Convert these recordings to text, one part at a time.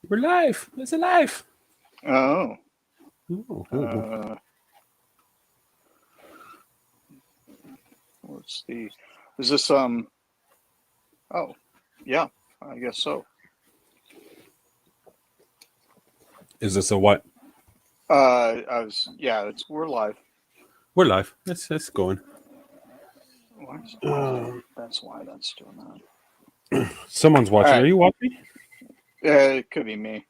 We're live. It's alive. Oh, Oh. let's see. Is this Oh, yeah, I guess so. Is this a what? We're live. We're live. It's going. That's why that's doing that. Someone's All watching. Are right. you watching? It could be me.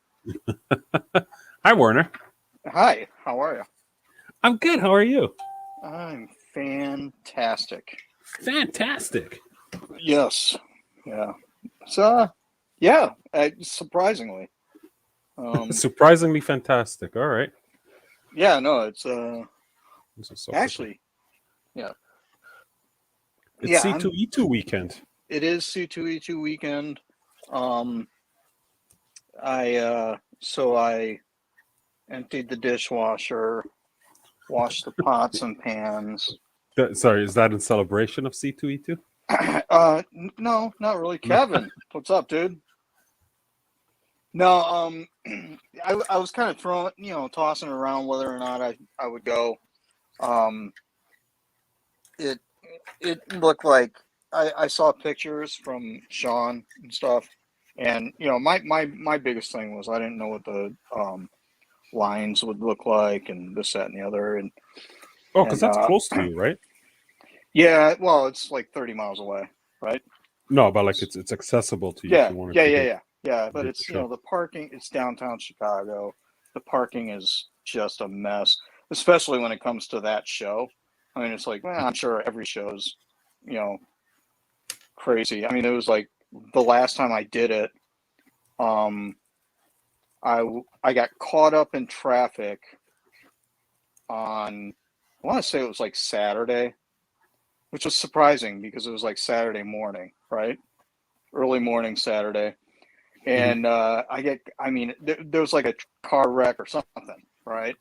Hi, Werner. Hi, how are you? I'm good. How are you? I'm fantastic. Fantastic. Yes. Yeah. So, yeah, surprisingly. Surprisingly fantastic. All right. Yeah, no, it's This is so quickly. actually, yeah. It's Yeah, C2E2 weekend. it is C2E2 weekend. Um I emptied the dishwasher, washed the pots and pans. Sorry, is that in celebration of C2E2? No, not really. No. Kevin, what's up, dude? No, I was kind of throwing, tossing around whether or not I would go. Um, it it looked like I saw pictures from Sean and stuff, and my biggest thing was I didn't know what the lines would look like and this, that, and the other, Oh, because and that's close to you, right? yeah, well, it's like 30 miles away, right? No, but like it's accessible to you if Yeah, you wanted yeah, to yeah, hit yeah, yeah. But hit the it's show. the parking. It's downtown Chicago. The parking is just a mess, especially when it comes to that show. I mean, it's like, well, I'm sure every show's, you know, crazy. I mean, it was like the last time I did it, um, I got caught up in traffic on, I want to say it was like Saturday, which was surprising because it was like Saturday morning, right? Early morning Saturday. Hmm. And there was like a car wreck or something, right?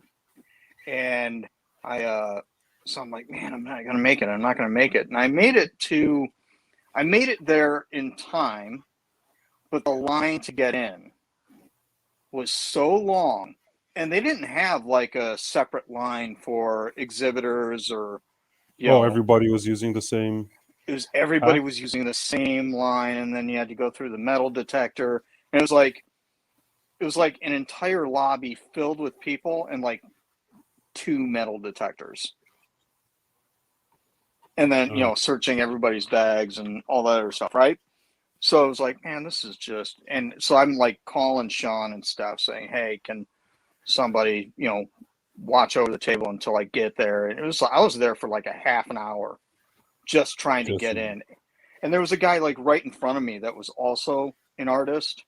And so I'm like, man, I'm not gonna make it. I'm not gonna make it. And I made it there in time, but the line to get in was so long, and they didn't have like a separate line for exhibitors or, you Oh, know, everybody was using the same it was everybody path. was using the same line, and then you had to go through the metal detector, and it was like an entire lobby filled with people and like two metal detectors. And then, Oh, searching everybody's bags and all that other stuff, right? So I was like, man, this is just, and so I'm like calling Sean and stuff saying, hey, can somebody, watch over the table until I get there? And I was there for like a half an hour just trying to just get in. And there was a guy like right in front of me that was also an artist.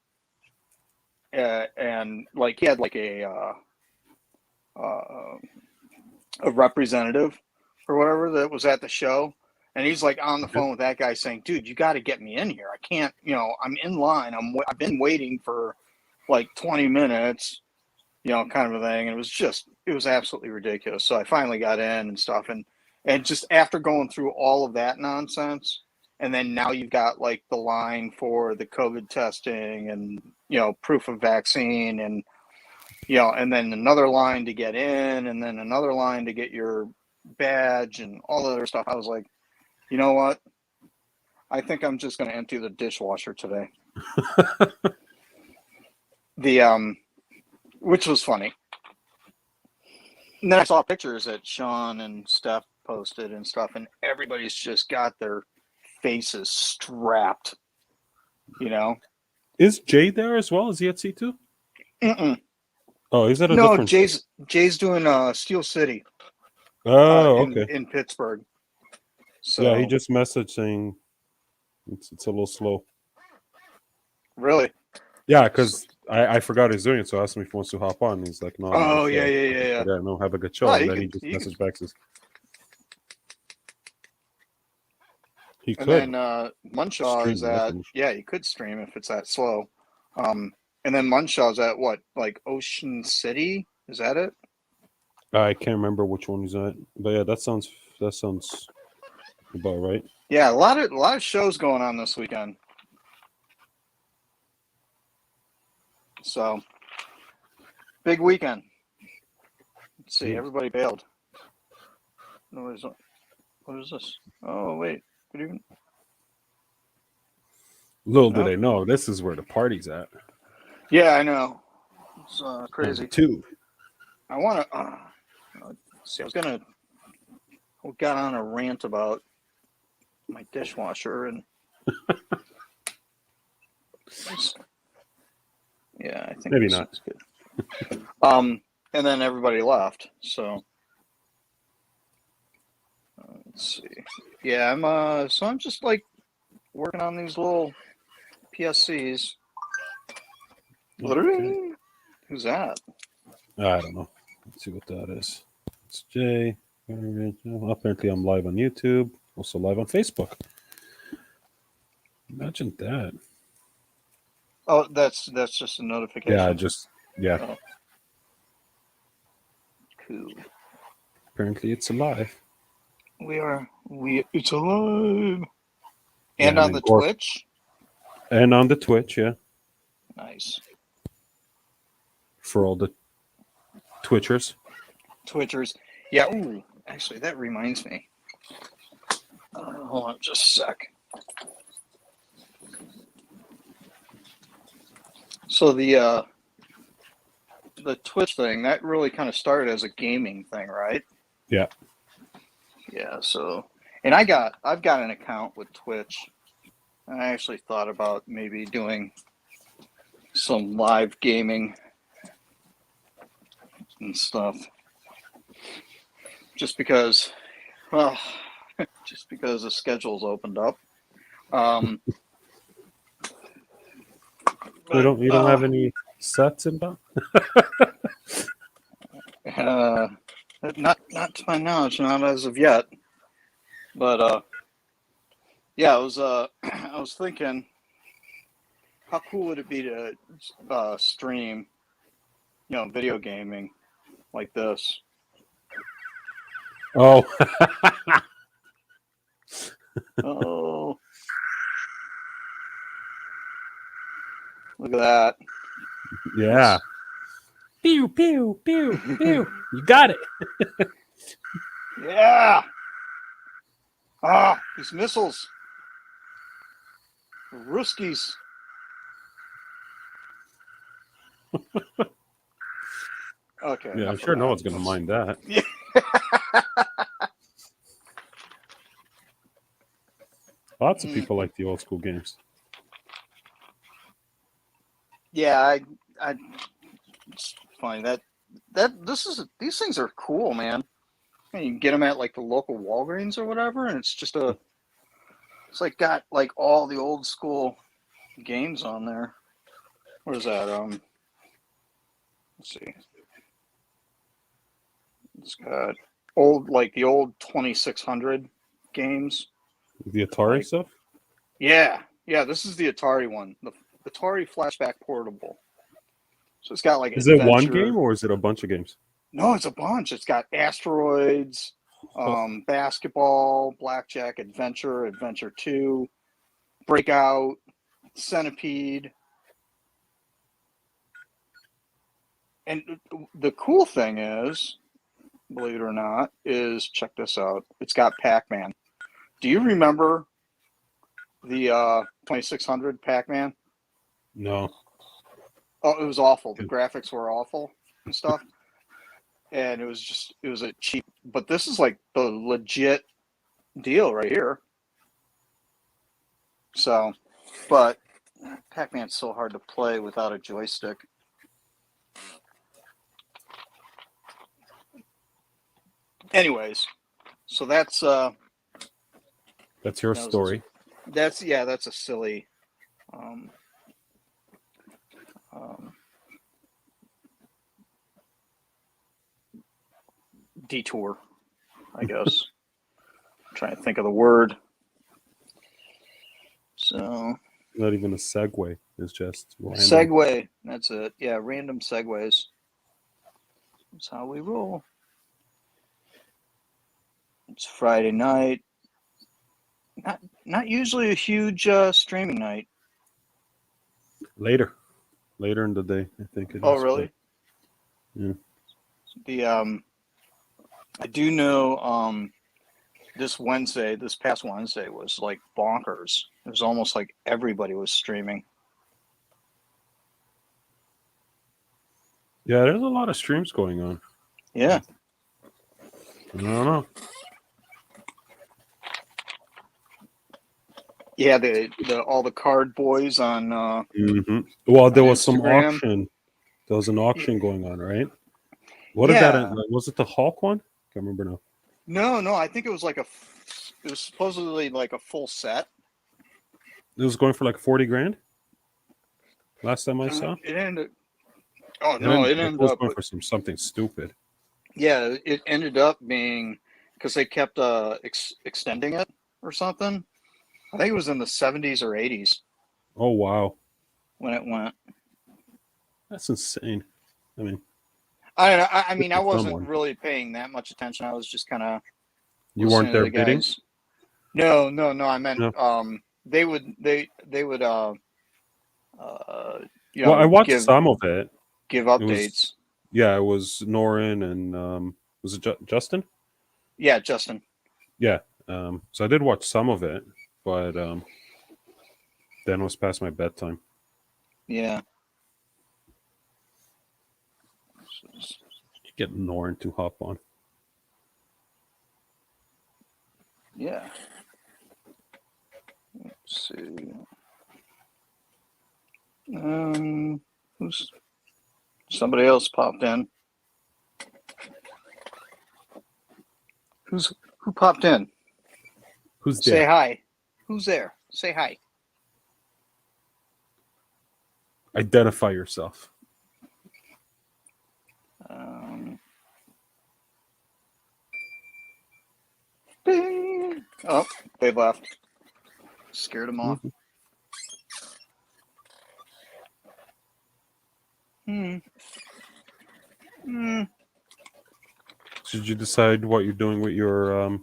And like he had like uh, a representative or whatever that was at the show, and he's like on the okay. phone with that guy saying, dude, you got to get me in here. I can't, I'm in line. I've been waiting for like 20 minutes, kind of a thing. And it was absolutely ridiculous. So I finally got in and stuff. And just after going through all of that nonsense, and then now you've got like the line for the COVID testing and, proof of vaccine, and and then another line to get in, and then another line to get your badge and all the other stuff. I was like, you know what? I think I'm just going to empty the dishwasher today. The Which was funny. And then I saw pictures that Sean and Steph posted and stuff, and everybody's just got their faces strapped. You know? Is Jay there as well? Is he at C2? Mm-mm. Oh, he's at a No, different show. Jay's doing Steel City Oh, in okay. Pittsburgh. Yeah, he So just messaged saying it's a little slow. really, Yeah, because I forgot he's doing it, so I asked him if he wants to hop on. He's like, no, I'm at a oh yeah, show. yeah, I yeah, yeah. said, yeah, no, have a good show. Oh, And then he just you could. messaged back says he And could then Munshaw is stream at, definitely. yeah, you could stream if it's that slow. And then Munshaw's at what, like Ocean City? Is that it? I can't remember which one he's at, but yeah, that sounds about right. Yeah, a lot of shows going on this weekend. So big weekend. Let's see, Yeah. everybody bailed. No, what is this? Oh wait, good evening. Little did Nope. they know, this is where the party's at. Yeah, I know. It's Number crazy. 2. I want to see. I got on a rant about my dishwasher and yeah, I think Maybe this not. is good. And then everybody left. So let's see. Yeah, I'm just like working on these little PSCs. Okay. Who's that? I don't know. Let's see what that is. It's Jay. Apparently, I'm live on YouTube. Also live on Facebook. Imagine that. Oh, that's just a notification. Yeah. Oh, cool. Apparently, it's alive. It's alive. Yeah, And on then the Twitch. And on the Twitch, yeah. Nice. For all the Twitchers. Yeah. Ooh, actually, that reminds me. Hold on just a sec. So the Twitch thing, that really kind of started as a gaming thing, right? Yeah. Yeah, so and I've got an account with Twitch. I actually thought about maybe doing some live gaming and stuff. Just because the schedule's opened up. You don't have any sets in that? Not to my knowledge, not as of yet. But yeah, I was thinking, how cool would it be to stream, video gaming like this? Oh. Oh, look at that! Yeah. Pew, pew, pew, pew. You got it. Yeah. Ah, these missiles. Ruskies. Okay. Yeah, I'm sure no one's going to mind that. Yeah. Lots of people like the old school games. Yeah, it's funny that these things are cool, man. And you can get them at like the local Walgreens or whatever, and it's like got like all the old school games on there. What is that? Let's see. It's got the old 2600 games. The Atari stuff? Yeah. This is the Atari one, the Atari Flashback Portable. So it's got like Is it one game or is it a bunch of games? No, it's a bunch. It's got Asteroids, Basketball, Blackjack, Adventure 2, Breakout, Centipede. And the cool thing is, believe it or not, check this out. It's got Pac-Man. Do you remember the 2600 Pac-Man? No. Oh, it was awful. The graphics were awful and stuff. And it was a cheap, but this is like the legit deal right here. So, but Pac-Man's so hard to play without a joystick. Anyways, so that's your story. That's a silly detour, I guess. I'm trying to think of the word. So not even a segue. It's just random. Segue. That's it. Yeah, random segues. That's how we roll. It's Friday night. Not usually a huge streaming night. Later. later in the day. I think it Oh, is. really? Yeah. The I do know this past Wednesday was like bonkers. It was almost like everybody was streaming. Yeah, there's a lot of streams going on. Yeah. I don't know. Yeah, the all the card boys on Well, there on was some Instagram. auction. There was an auction going on, right? What did that? Yeah. Was it the Hulk one? Can't remember now. No, I think it was like it was supposedly like a full set. It was going for like 40 grand. Last time I saw. It ended. Oh And no, then it it ended was up. going for something stupid. Yeah, it ended up being because they kept extending it or something. I think it was in the 70s or 80s Oh wow, when it went. that's insane. I mean, I don't know. I good mean, I for wasn't someone. really paying that much attention. I was just kind of You listening weren't to there the bidding. guys. No. I meant No. they would you Well, I know watched some of it. give It was updates. yeah, it was Norin and was it Justin? Yeah, Justin. Yeah. So I did watch some of it, but then it was past my bedtime. Yeah. Get Norin to hop on. Yeah. Let's see. Who's somebody else popped in? Who popped in? Who's Say there? hi. Who's there? Say hi. Identify yourself. Bing. Oh, they left. Scared them off. Did you decide what you're doing with your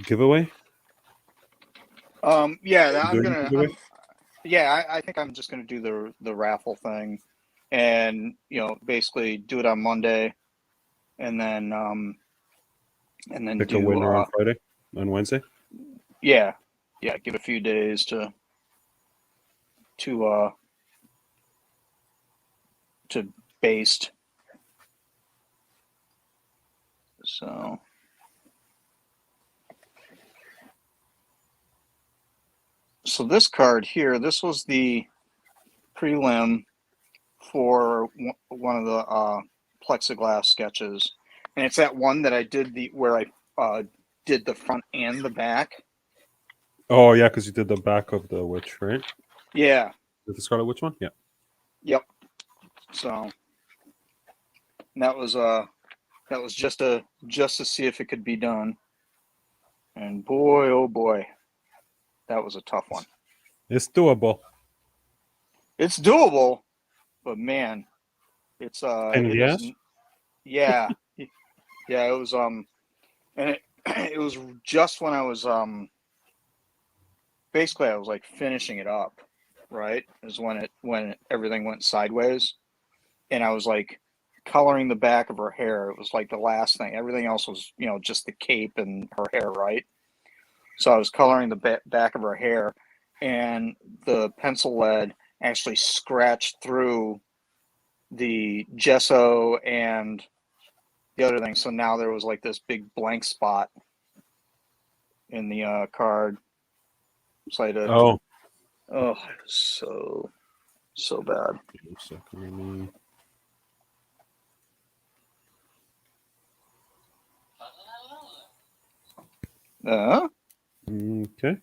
giveaway? Yeah, I'm Doing the gonna. giveaway? I think I'm just gonna do the raffle thing, and basically do it on Monday, and then Pick do a winner on Friday, on Wednesday. yeah, give a few days to baste. So this card here, this was the prelim for one of the plexiglass sketches, and it's that one that I did where I did the front and the back. Oh yeah, because you did the back of the witch, right? Yeah. The Scarlet Witch one? Yeah. Yep. So that was just to see if it could be done. And boy, oh boy, that was a tough one. It's doable. It's doable, but man, it's yeah. Yeah, it was and it was just when I was basically I was like finishing it up, right? Is when everything went sideways, and I was like coloring the back of her hair. It was like the last thing. Everything else was just the cape and her hair, right? So I was coloring the back of her hair, and the pencil lead actually scratched through the gesso and the other thing. So now there was like this big blank spot in the card. So I had to, Oh, it was so bad. Okay.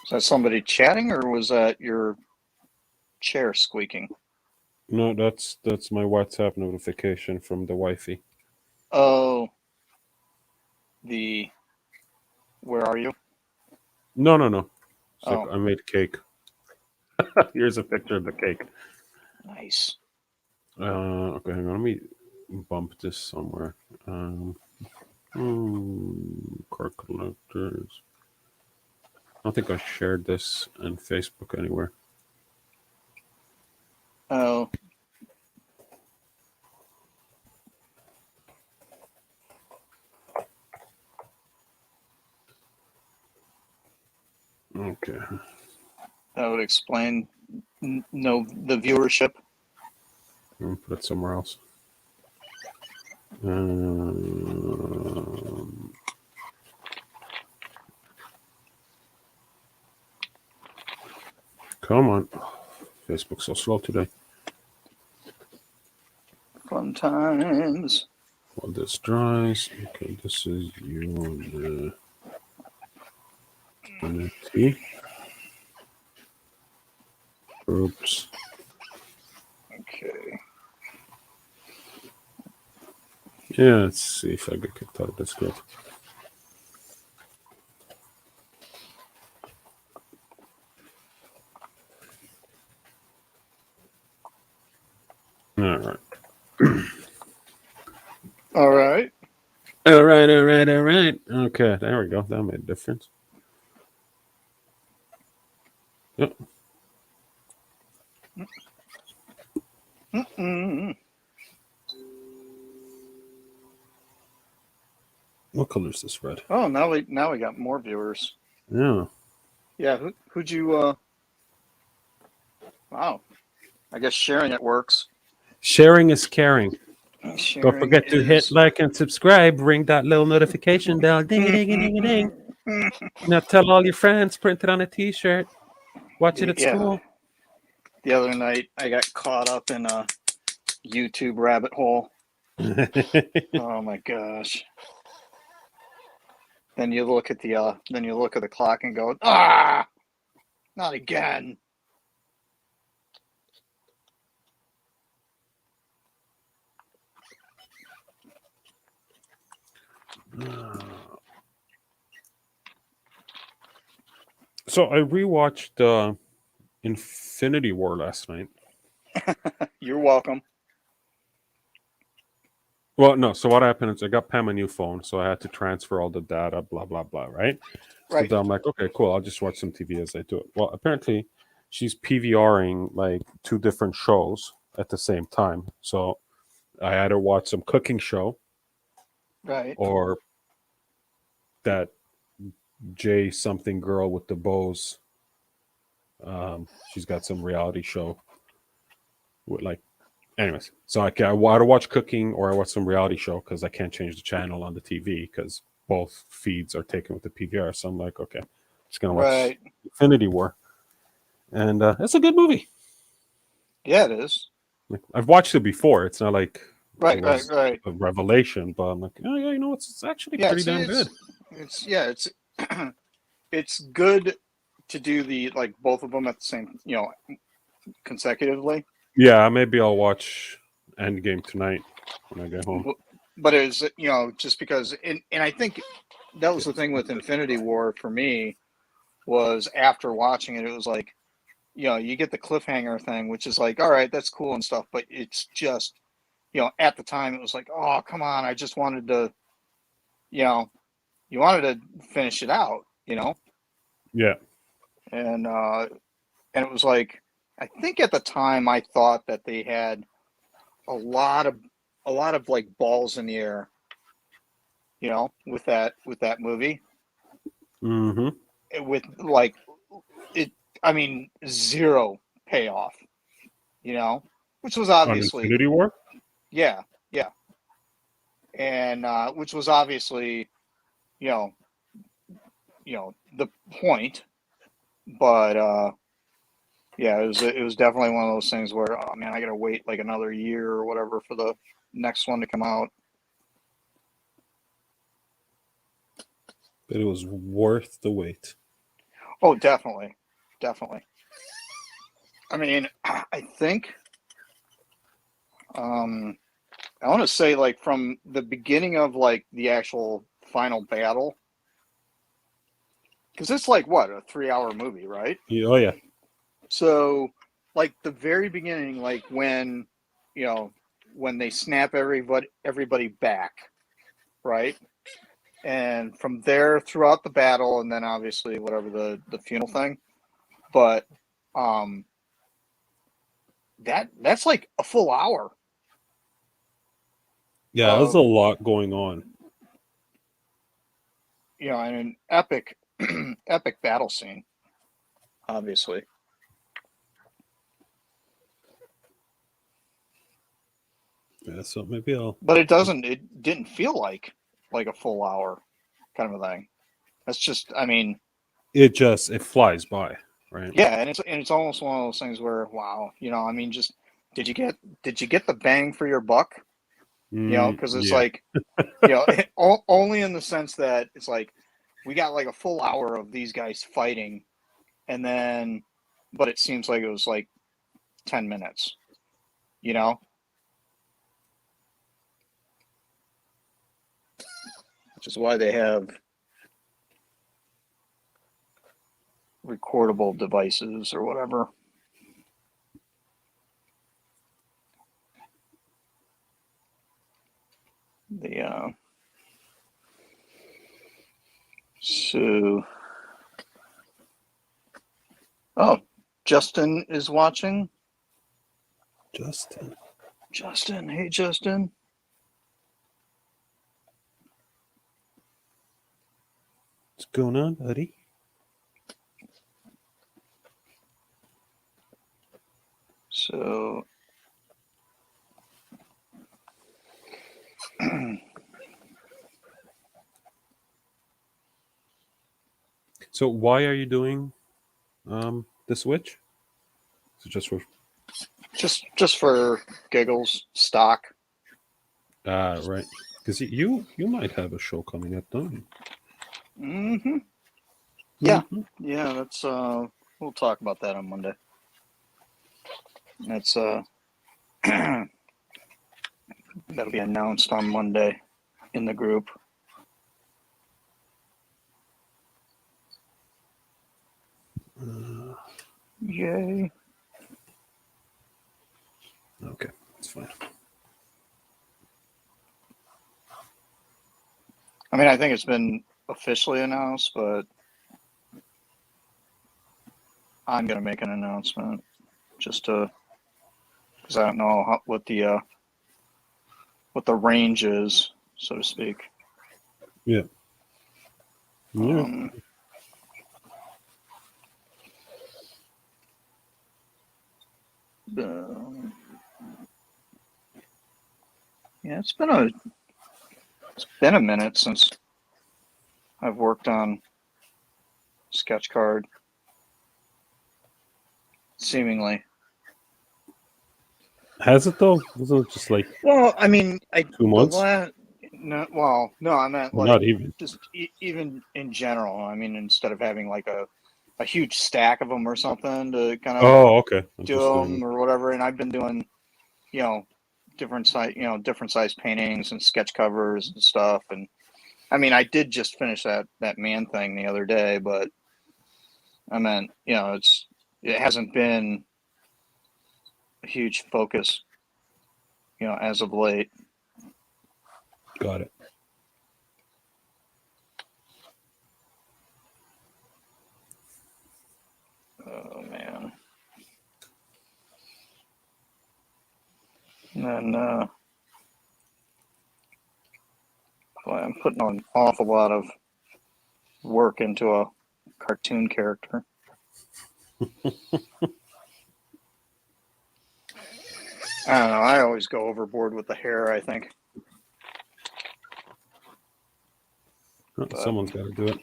Is that somebody chatting, or was that your chair squeaking? No, that's my WhatsApp notification from the wifey. Oh, where are you? No. It's Oh. like I made cake. Here's a picture of the cake. Nice. Okay, hang on. Let me bump this somewhere. Card collectors. don't think I shared this on Facebook anywhere. Oh. Okay. That would explain no the viewership. I'm gonna put it somewhere else. Come on. Facebook's so slow today. Fun times. While this dries. Okay, this is Unity. Groups. Okay. Yeah, let's see if I get kicked out of this group. All right. All right. All right. Okay, there we go. That made a difference. Yep. Mm-mm. What color is this red? Oh, now we got more viewers. Yeah. Yeah, who'd you wow. I guess sharing it works. Sharing is caring. Sharing Don't forget to hit like and subscribe. Ring that little notification bell. Ding a ding a ding a ding. Now tell all your friends. Print it on a T-shirt. Watch it at school. The other night I got caught up in a YouTube rabbit hole. Oh my gosh. Then you look at the clock and go, not again. So I rewatched Infinity War last night. You're welcome. Well, no. So what happened is I got Pam a new phone, so I had to transfer all the data, blah blah blah, right? Right. So then I'm like, okay, cool. I'll just watch some TV as I do it. Well, apparently, she's PVRing like 2 different shows at the same time. So I either watch some cooking show Right. or that J something girl with the bows. She's got some reality show with like, anyways. So I either watch cooking or I watch some reality show because I can't change the channel on the TV because both feeds are taken with the PVR. So I'm like, okay, just gonna watch Infinity War, and it's a good movie. Yeah, it is. Like, I've watched it before. It's not like Right. it was a revelation, but I'm like, oh yeah, you know, it's actually pretty damn good. It's it's good to do the like both of them at the same, consecutively. Yeah, maybe I'll watch Endgame tonight when I get home. But it was, just because, and I think that was the thing with Infinity War for me was after watching it, it was like, you get the cliffhanger thing, which is like, all right, that's cool and stuff, but it's just, at the time it was like, oh, come on, I just wanted to, you wanted to finish it out, Yeah. and it was like, I think at the time I thought that they had a lot of like balls in the air, with that movie. Mm-hmm. With like it, I mean, zero payoff, which was obviously On Infinity War. yeah, and which was obviously, the point, but yeah, it was definitely one of those things where, oh man, I gotta wait like another year or whatever for the next one to come out. But it was worth the wait. Oh, definitely. I mean, I think, I want to say like from the beginning of like the actual final battle, because it's like what, a 3-hour movie, right? Oh yeah. So like the very beginning, like when when they snap everybody back, right? and from there throughout the battle, and then obviously whatever the funeral thing. But that's like a full hour. Yeah, there's a lot going on. You know, and an epic epic battle scene, obviously. Yeah, so maybe I'll. But it didn't feel like a full hour kind of a thing. That's just, I mean, It flies by, right? yeah, and it's almost one of those things where, wow, you know, I mean, just did you get the bang for your buck? You know, because it's Yeah. like, you know, only in the sense that it's like we got like a full hour of these guys fighting, and then, but it seems like it was like 10 minutes, you know, which is why they have recordable devices or whatever. So, oh, Justin is watching. Justin, hey Justin. What's going on, buddy? So, So why are you doing the Switch? So just for giggles, stock. right. Because you might have a show coming up, don't you? Mm-hmm. Yeah, Mhm. yeah. That's we'll talk about that on Monday. That's that'll be announced on Monday in the group. Yay! Okay, that's fine. I mean, I think it's been officially announced, but I'm gonna make an announcement just to, because I don't know what the range is, so to speak. Yeah. Yeah. Yeah, it's been a minute since I've worked on sketch card. Seemingly. Has it though? Wasn't it just like Well, I mean, 2 months? no, I meant Or like not even. just even in general. I mean, instead of having like a huge stack of them or something to kind of Oh, okay. I'm do just them doing. or whatever. And I've been doing, you know, different size paintings and sketch covers and stuff. And I mean, I did just finish that man thing the other day, but I meant, you know, it hasn't been a huge focus, you know, as of late. Got it. Oh man. And then I'm putting an awful lot of work into a cartoon character. I don't know. I always go overboard with the hair, I think. Well, someone's got to do it.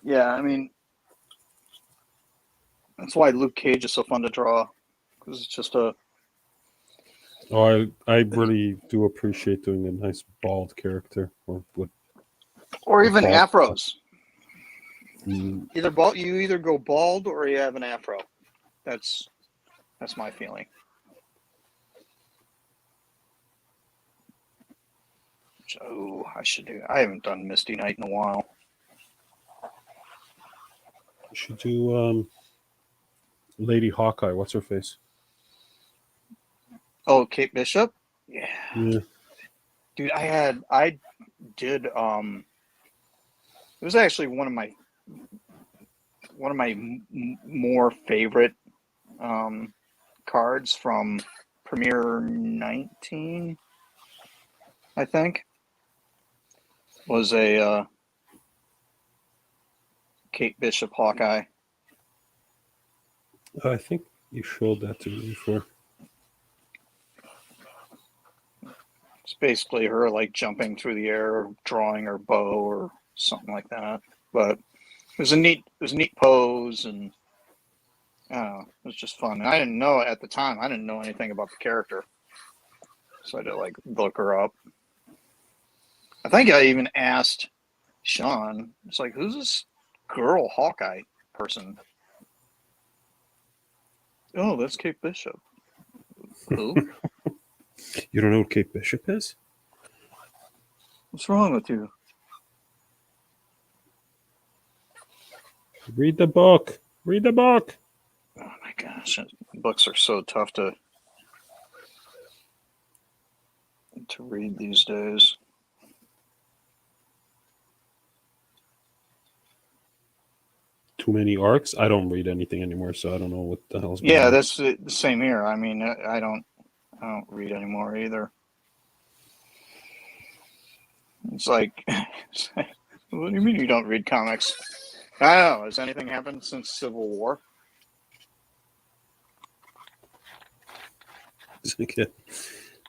Yeah, I mean, that's why Luke Cage is so fun to draw, because it's just a. Oh, I really do appreciate doing a nice bald character or what. Or even bald. afros. Mm, You either go bald or you have an afro. That's my feeling. Oh, I haven't done Misty Knight in a while. you should do Lady Hawkeye. What's her face? Oh, Kate Bishop? Yeah. Yeah. Dude, I did it was actually one of my more favorite cards from Premier 19, I think, was a Kate Bishop Hawkeye. I think you showed that to me before. It's basically her like jumping through the air, drawing her bow or something like that. But it was a neat pose, and I don't know, it was just fun. And I didn't know at the time. I didn't know anything about the character, so I had to like look her up. I think I even asked Sean. It's like, who's this girl Hawkeye person? Oh, that's Kate Bishop. Who? You don't know who Kate Bishop is? What's wrong with you? Read the book. Read the book. Oh my gosh, books are so tough to read these days. Too many arcs. I don't read anything anymore, so I don't know what the hell's going Yeah, on. that's the same here. I mean, I don't read anymore either. It's like, what do you mean you don't read comics? I don't know. Has anything happened since Civil War?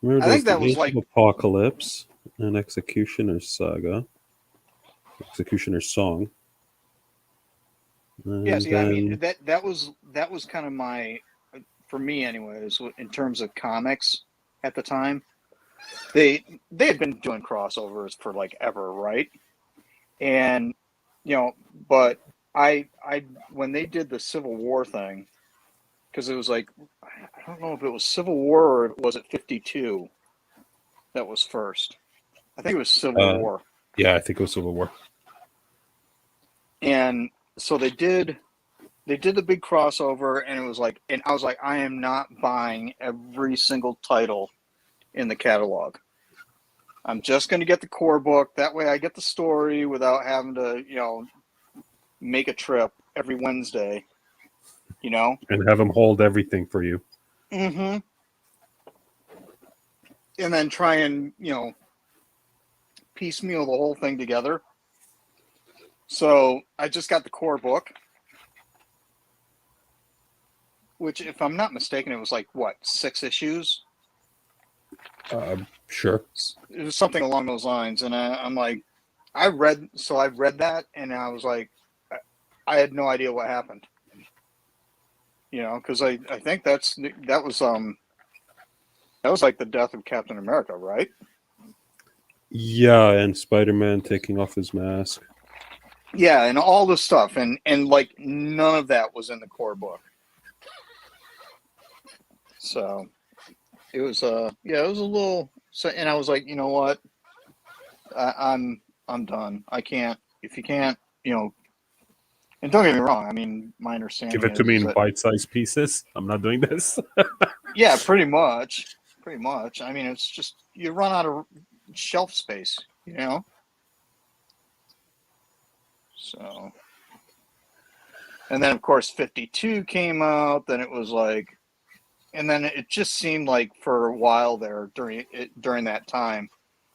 Remember, I think there's that the was Age like, of Apocalypse and Executioner's Saga, Executioner's Song. And yeah. See, I mean then, that was kind of my, for me anyways, in terms of comics at the time. They had been doing crossovers for like ever, right? And but I when they did the Civil War thing, because it was like, I don't know if it was Civil War or was it 52 that was first. I think it was Civil War. yeah, I think it was Civil War. And so they did the big crossover, and it was like, and I was like, I am not buying every single title in the catalog. I'm just going to get the core book. That way I get the story without having to, make a trip every Wednesday, And have them hold everything for you. Mm-hmm. And then try and, piecemeal the whole thing together. So I just got the core book, which, if I'm not mistaken, it was like, what, 6 issues? Sure. It was something along those lines. And I'm like, I read that, and I was like, I had no idea what happened. Because I think that was like the death of Captain America, right? Yeah, and Spider-Man taking off his mask. Yeah, and all this stuff, and like none of that was in the core book. So it was it was a little. So, and I was like, you know what, I'm done. I can't. If you can't, and don't get me wrong. I mean, my understanding Give it to me is in that, bite-sized pieces. I'm not doing this. yeah, pretty much. I mean, it's just you run out of shelf space, So, and then of course 52 came out. Then it was like, and then it just seemed like for a while there during that time,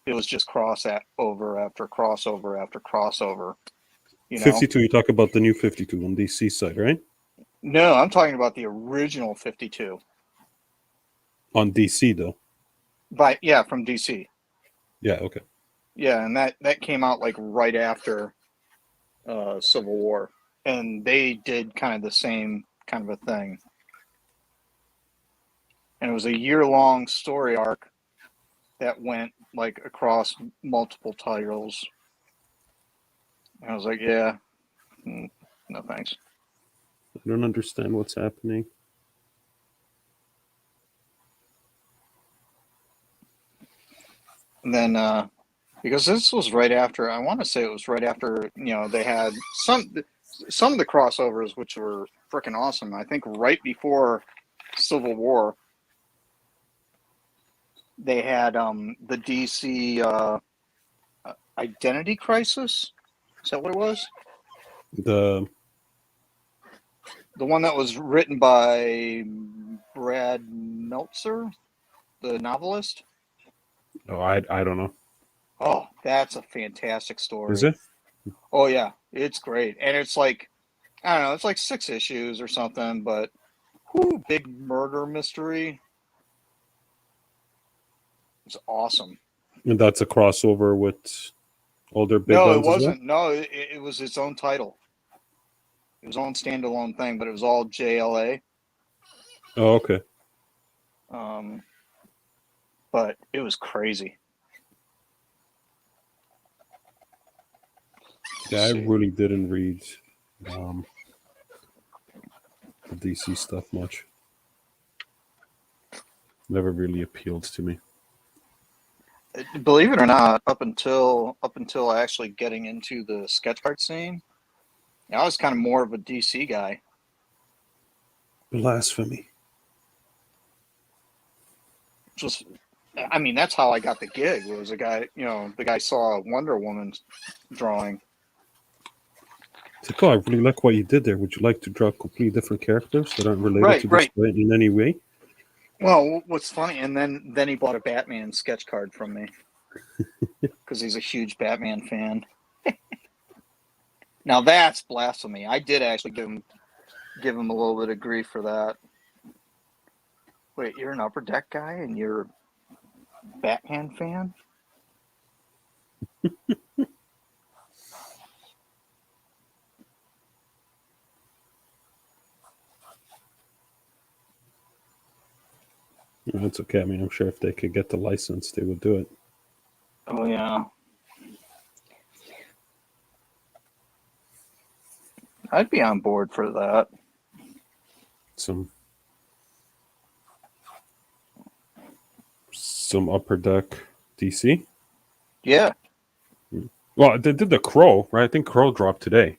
it was just crossover after crossover after crossover. 52, you talk about the new 52 on DC side, right? No, I'm talking about the original 52. On DC, though. From DC. Yeah, okay. Yeah, and that came out like right after Civil War, and they did kind of the same kind of a thing. And it was a year-long story arc that went like across multiple titles. And I was like, yeah, no thanks. I don't understand what's happening. And then because this was right after, I want to say it was right after, they had some of the crossovers, which were freaking awesome. I think right before Civil War. they had the DC Identity Crisis. Is that what it was? The The one that was written by Brad Meltzer, the novelist. I don't know. Oh, that's a fantastic story. Is it? Oh yeah, it's great, and it's like I don't know, it's like 6 issues or something, but whoo, big murder mystery. It's awesome. And that's a crossover with older big No, it guns as well? wasn't. No, it was its own title. It was its own standalone thing, but it was all JLA. Oh, okay. But it was crazy. Yeah, I See. really didn't read the DC stuff much. Never really appealed to me. Believe it or not, up until actually getting into the sketch art scene, I was kind of more of a DC guy. Blasphemy. Just, I mean, that's how I got the gig. Was a guy, the guy saw a Wonder Woman drawing. It's like, oh, I really like what you did there. Would you like to draw completely different characters that aren't related Right, to right. this in any way? Well, what's funny, and then he bought a Batman sketch card from me because he's a huge Batman fan. Now that's blasphemy. I did actually give him a little bit of grief for that. Wait, you're an Upper Deck guy and you're a Batman fan? That's okay. I mean, I'm sure if they could get the license, they would do it. Oh yeah. I'd be on board for that. Some Upper Deck DC. Yeah. Well, they did the Crow, right? I think Crow dropped today.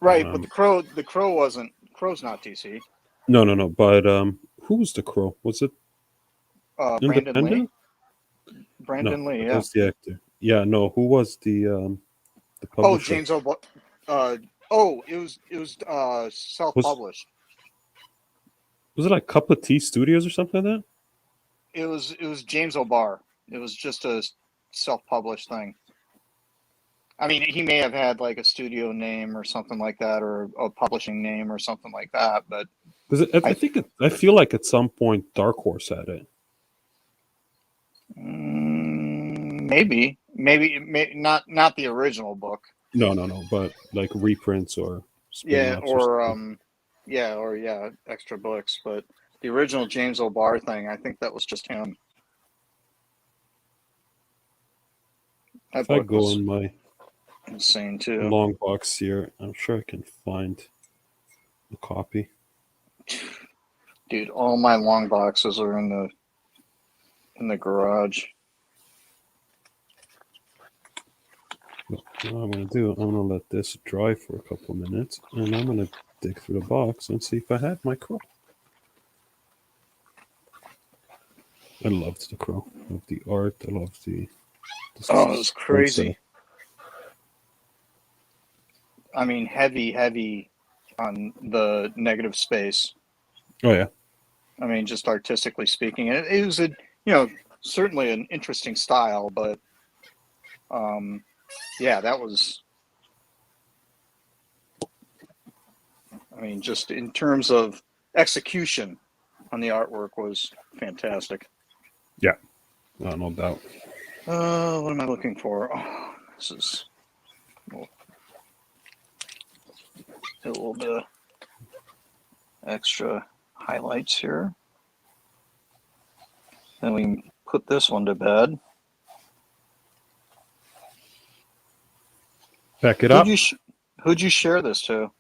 Right, but the Crow wasn't. Crow's not DC. No. But who was the Crow? Was it Brandon Lee. Independent? Brandon No, Lee, that yeah. was the actor. Yeah, no. Who was the Oh, publisher? James O'Barr. It was self-published. Was it like Cup of Tea Studios or something like that? It was James O'Barr. It was just a self-published thing. I mean, he may have had like a studio name or something like that, or a publishing name or something like that. But I feel like at some point Dark Horse had it. maybe not the original book. No, but like reprints or Yeah, spin-offs or extra books. But the original James O'Barr thing, I think that was just him. That if I book go was in my insane too. long box here, I'm sure I can find a copy. Dude, all my long boxes are in the garage. What I'm going to do, I'm going to let this dry for a couple minutes, and I'm going to dig through the box and see if I had my Crow. I loved the Crow. I loved the art. I loved the Oh, it was crazy. concept. I mean, heavy on the negative space. Oh, yeah. I mean, just artistically speaking, it was certainly an interesting style, but yeah, that was. I mean, just in terms of execution on the artwork was fantastic. Yeah, no doubt. What am I looking for? Oh, this is a little bit of extra highlights here. Then we can put this one to bed. Back it up. Who'd you share this to?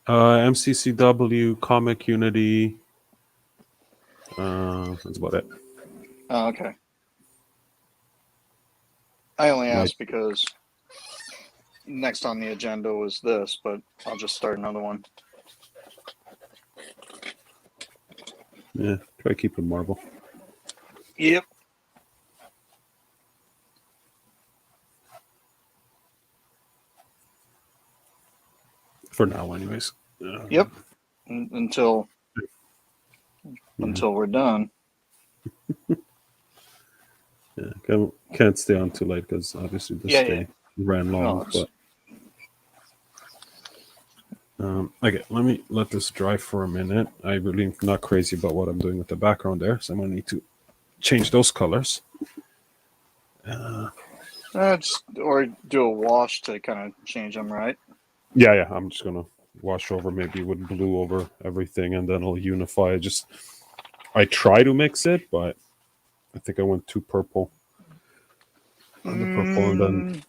MCCW, Comic Unity. That's about it. Oh, okay. I only asked because next on the agenda was this, but I'll just start another one. Yeah, try keeping Marvel. Yep. For now, anyways. Yep. Until we're done. Yeah, can't stay on too late because obviously this day ran long. No, Okay, let me let this dry for a minute. I really am not crazy about what I'm doing with the background there, so I'm gonna need to change those colors. or do a wash to kind of change them, right? Yeah, I'm just gonna wash over maybe with blue over everything, and then I'll unify. I try to mix it, but I think I went too purple on the purple, and then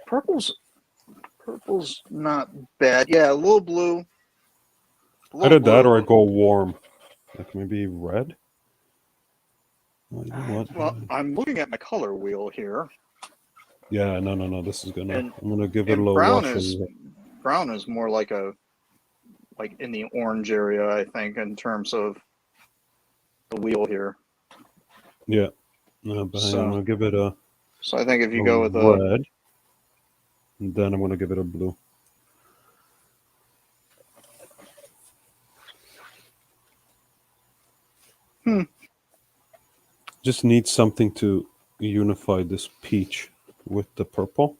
Purple's not bad. Yeah, a little blue. either that or I go warm, like maybe red. Well, you know what? Well, I'm looking at my color wheel here. Yeah, no. This is gonna. And, I'm gonna give it a little brown wash. Brown is more like in the orange area, I think, in terms of the wheel here. Yeah, no, but So, I'm gonna give it a. So I think if you go with red, and then I'm gonna give it a blue. Just need something to unify this peach with the purple.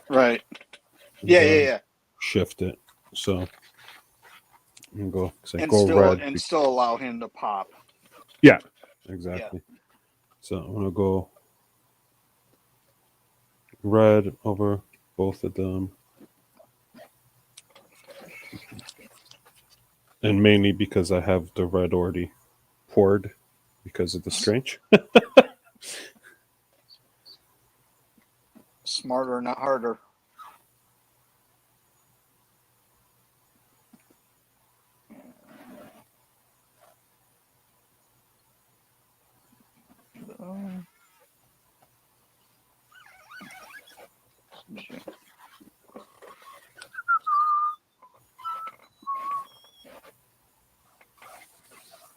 Right. Yeah. Shift it. So I'm go red and red. Still allow him to pop. Yeah, exactly. Yeah. So I'm gonna go red over both of them. And mainly because I have the red already poured because of the strange. Smarter, not harder.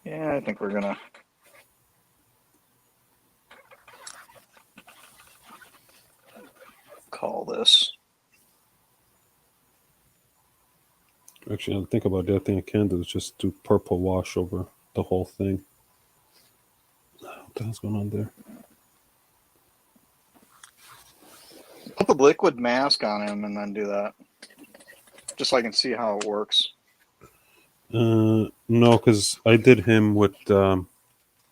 Yeah, I think we're gonna call this. Actually, I think about the other thing I can do is just do purple wash over the whole thing. What the hell's going on there? Put the liquid mask on him and then do that. Just so I can see how it works. No, because I did him with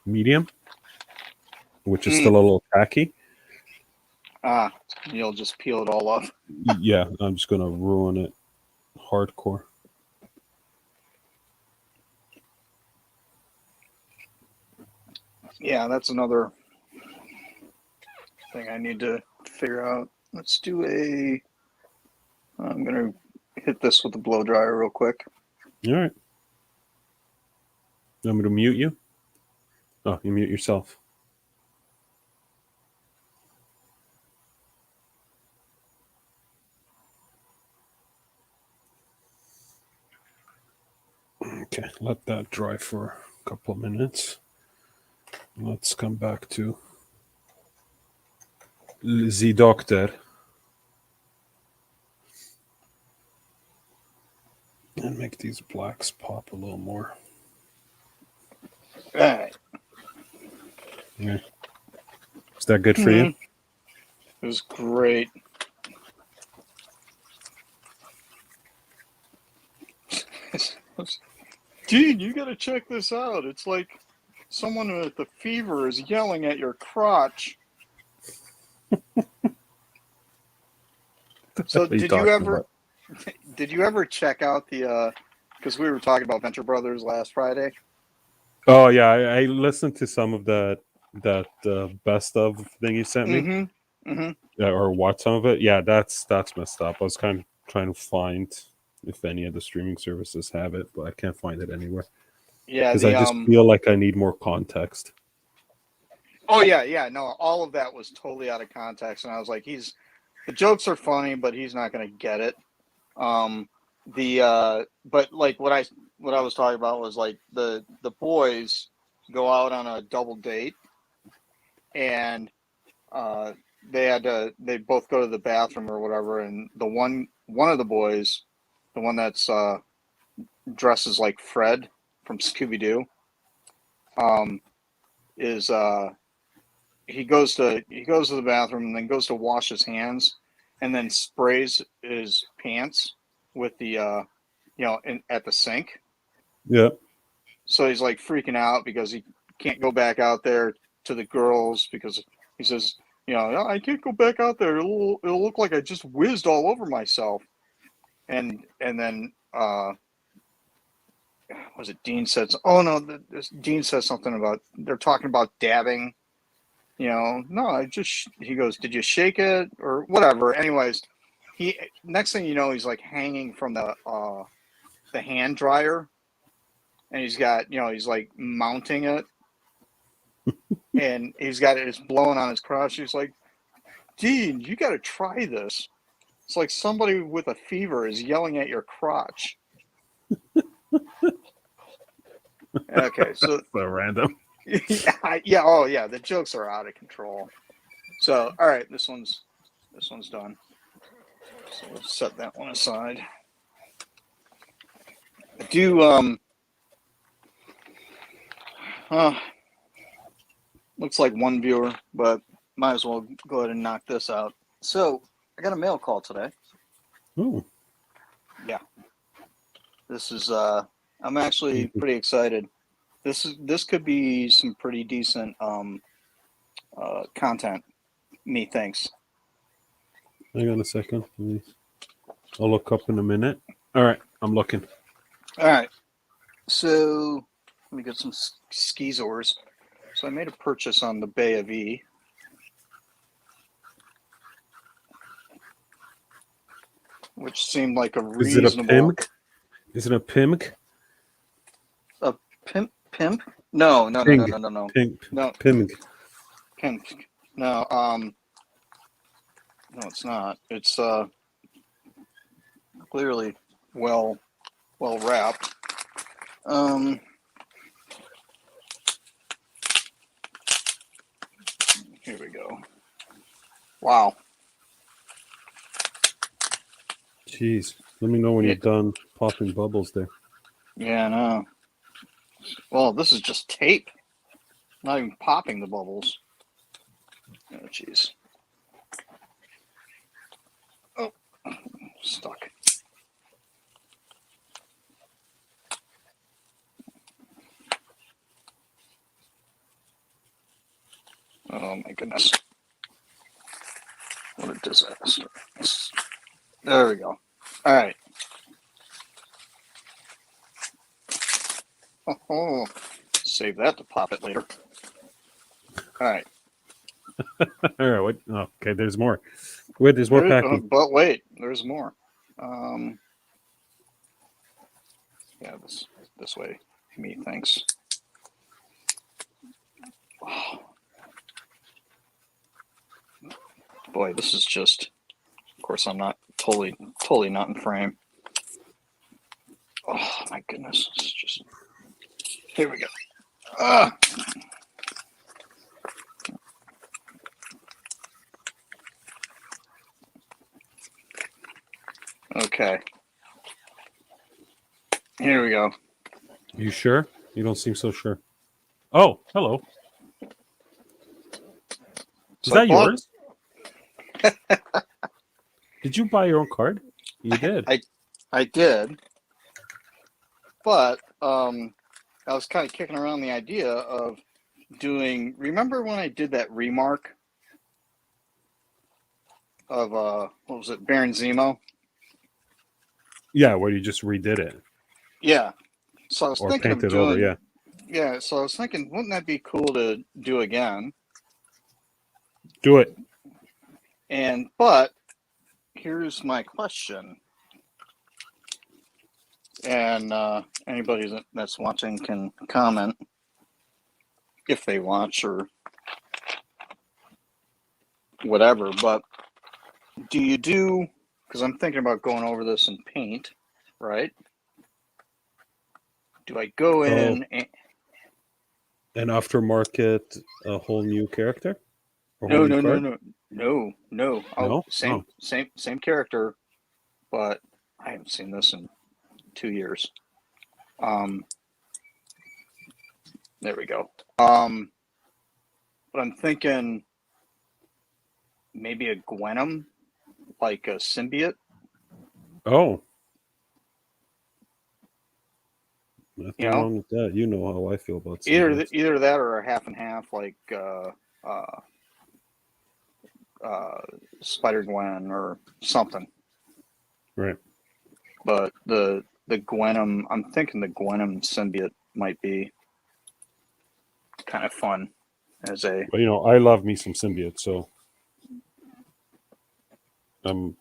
medium, which is still a little tacky. You'll just peel it all off. Yeah, I'm just gonna ruin it hardcore. Yeah, that's another thing I need to figure out. Let's do I'm gonna hit this with a blow dryer real quick. All right. You want me to mute you? Oh, you mute yourself. Okay, let that dry for a couple of minutes. Let's come back to the doctor. And make these blacks pop a little more. All right. Yeah. Is that good for you? It was great. Dean, you gotta check this out. It's like someone with the fever is yelling at your crotch. So did you ever check out the because we were talking about Venture Brothers last Friday? Oh yeah, I listened to some of that best of thing you sent me. Or watch some of it. Yeah, that's messed up. I was kind of trying to find if any of the streaming services have it, but I can't find it anywhere. Yeah, because I just feel like I need more context. Oh yeah, no, all of that was totally out of context, and I was like, the jokes are funny, but he's not going to get it. But like what I was talking about was like the boys go out on a double date, and they both go to the bathroom or whatever, and one of the boys, the one that's dresses like Fred from Scooby-Doo, is he goes to the bathroom and then goes to wash his hands, and then sprays his pants with the at the sink. Yeah. So he's like freaking out because he can't go back out there to the girls because he says, I can't go back out there. It'll look like I just whizzed all over myself. And then was it Dean said? Oh no, Dean says something about they're talking about dabbing. No, he goes, did you shake it or whatever? Anyways, next thing you know, he's like hanging from the hand dryer, and he's got, he's like mounting it, and he's got it's blowing on his crotch. He's like, Dean, you got to try this. It's like somebody with a fever is yelling at your crotch. Okay, so random. yeah, oh yeah, the jokes are out of control. So, all right, this one's done. So let's set that one aside. I do looks like one viewer, but might as well go ahead and knock this out. So I got a mail call today. Ooh. Yeah. This is I'm actually pretty excited. This could be some pretty decent content, methinks. Hang on a second. I'll look up in a minute. All right, I'm looking. All right. So let me get some skizors. So I made a purchase on the Bay of E. Which seemed like a reasonable. Is it a pimp? Is it a pimp? A pimp? No. Pimp. No. Pimp. Pimp. No. No, it's not. It's clearly well wrapped. Here we go. Wow. Jeez. Let me know when you're done popping bubbles there. Yeah, no. Well, this is just tape. Not even popping the bubbles. Oh, jeez. Oh, stuck. Oh, my goodness. What a disaster. There we go. All right. Oh, save that to pop it later. All right. All right. What? Oh, okay. There's more. Wait. There's more packing. But wait, there's more. Yeah, this way. Me, thanks. Oh. Boy, this is just. Of course, I'm not totally not in frame. Oh my goodness! It's just. Here we go. Okay. Here we go. You sure? You don't seem so sure. Oh, hello. Is that yours? Did you buy your own card? You did. I did. But I was kind of kicking around the idea of doing. Remember when I did that remark of what was it, Baron Zemo? Yeah, where you just redid it. Yeah. So I was thinking of doing. Over, yeah. Yeah. So I was thinking, wouldn't that be cool to do again? Do it. But here's my question. And anybody that's watching can comment if they watch or whatever. But do you do, because I'm thinking about going over this in Paint, right? Do I go in An aftermarket, a whole new character? A whole No, new no, no, card? no, no, no. Oh, No? same, Oh. same character, but I haven't seen this in 2 years. There we go. But I'm thinking maybe a Gwenum, like a symbiote. Oh. Nothing You know, wrong with that. You know how I feel about either that or a half and half, like Spider Gwen or something. Right. But the Gwenum, I'm thinking the Gwenum symbiote might be kind of fun as a. But I love me some symbiote, so I'm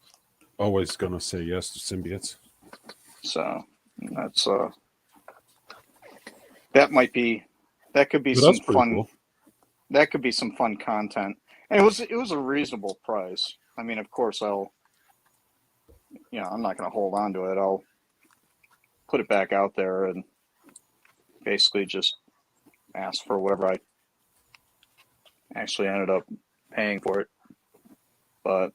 always gonna say yes to symbiotes. So that's that could be But some that's pretty fun. cool. That could be some fun content. And it was a reasonable price. I mean, of course, I'm not going to hold on to it. I'll put it back out there and basically just ask for whatever I actually ended up paying for it. But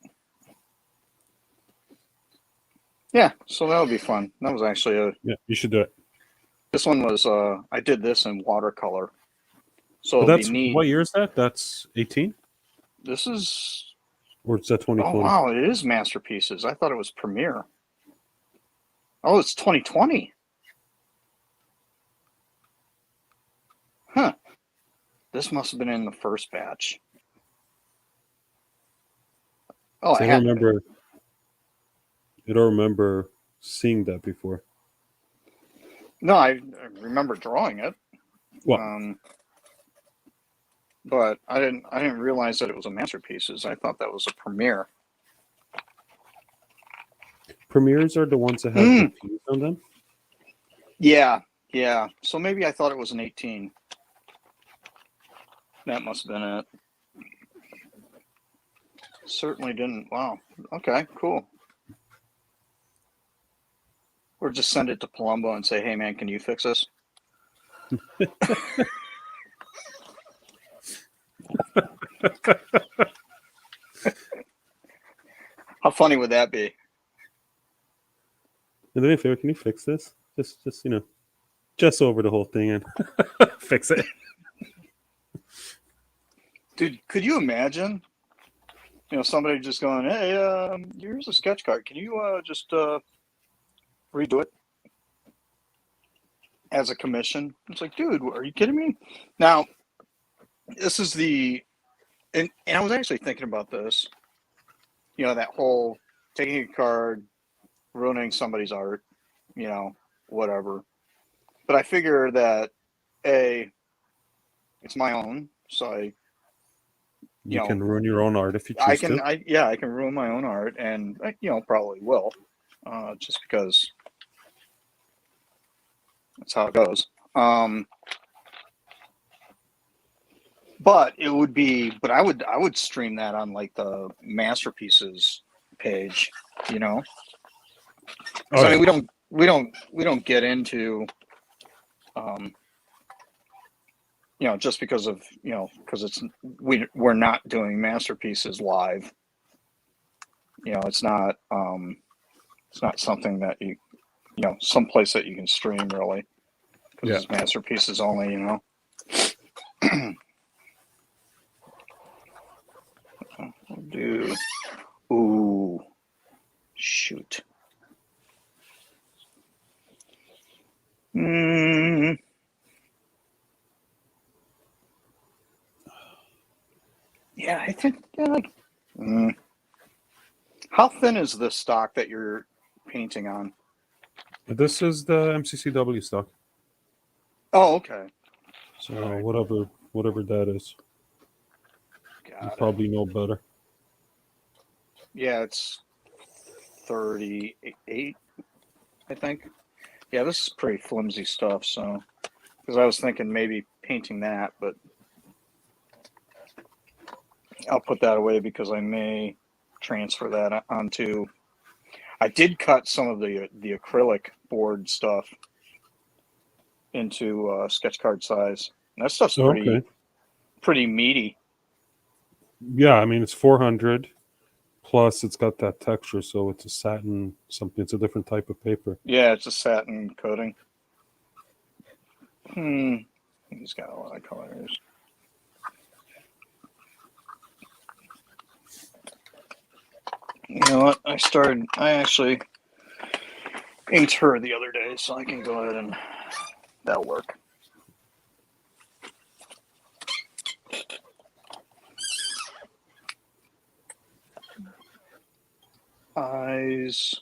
yeah, so that would be fun. That was actually Yeah, you should do it. this one was, I did this in watercolor. So But it'd that's be neat. what year is that? That's 18? This is, Or is that oh 2020? wow, it is Masterpieces. I thought it was Premiere. Oh, it's 2020. Huh. This must have been in the first batch. Oh, I don't remember seeing that before. No, I remember drawing it. Well, But I didn't realize that it was a Masterpieces. I thought that was a Premiere. premieres are the ones that have the P's on them. Yeah. So maybe I thought it was an 18. That must have been it. Certainly didn't. Wow. Okay, cool. Or just send it to Palumbo and say, hey man, can you fix this? How funny would that be? And then, favor, can you fix this? Just over the whole thing and fix it. Dude, could you imagine? Somebody just going, hey, here's a sketch card. Can you just redo it as a commission? It's like, dude, are you kidding me? Now, this is and I was actually thinking about this. That whole taking a card, ruining somebody's art, whatever. But I figure that it's my own, so You can ruin your own art if you choose to. I can ruin my own art, and probably will, just because that's how it goes. But I would stream that on like the Masterpieces page, Oh, I mean, we don't get into, just because of, because we're not doing Masterpieces live. It's not something that someplace that you can stream really, because it's Masterpieces only, Ooh, shoot. Yeah, I think how thin is this stock that you're painting on? This is the MCCW stock. Oh, okay. So whatever that is, you probably know better. Yeah, it's 38, I think. Yeah, this is pretty flimsy stuff. So, because I was thinking maybe painting that, but I'll put that away because I may transfer that onto. I did cut some of the acrylic board stuff into sketch card size. That stuff's Oh, okay. pretty meaty. Yeah, I mean it's 400 plus it's got that texture, so it's a satin something. It's a different type of paper. Yeah, it's a satin coating. He's got a lot of colors. You know what? I actually inked her the other day, so I can go ahead and that'll work. Eyes.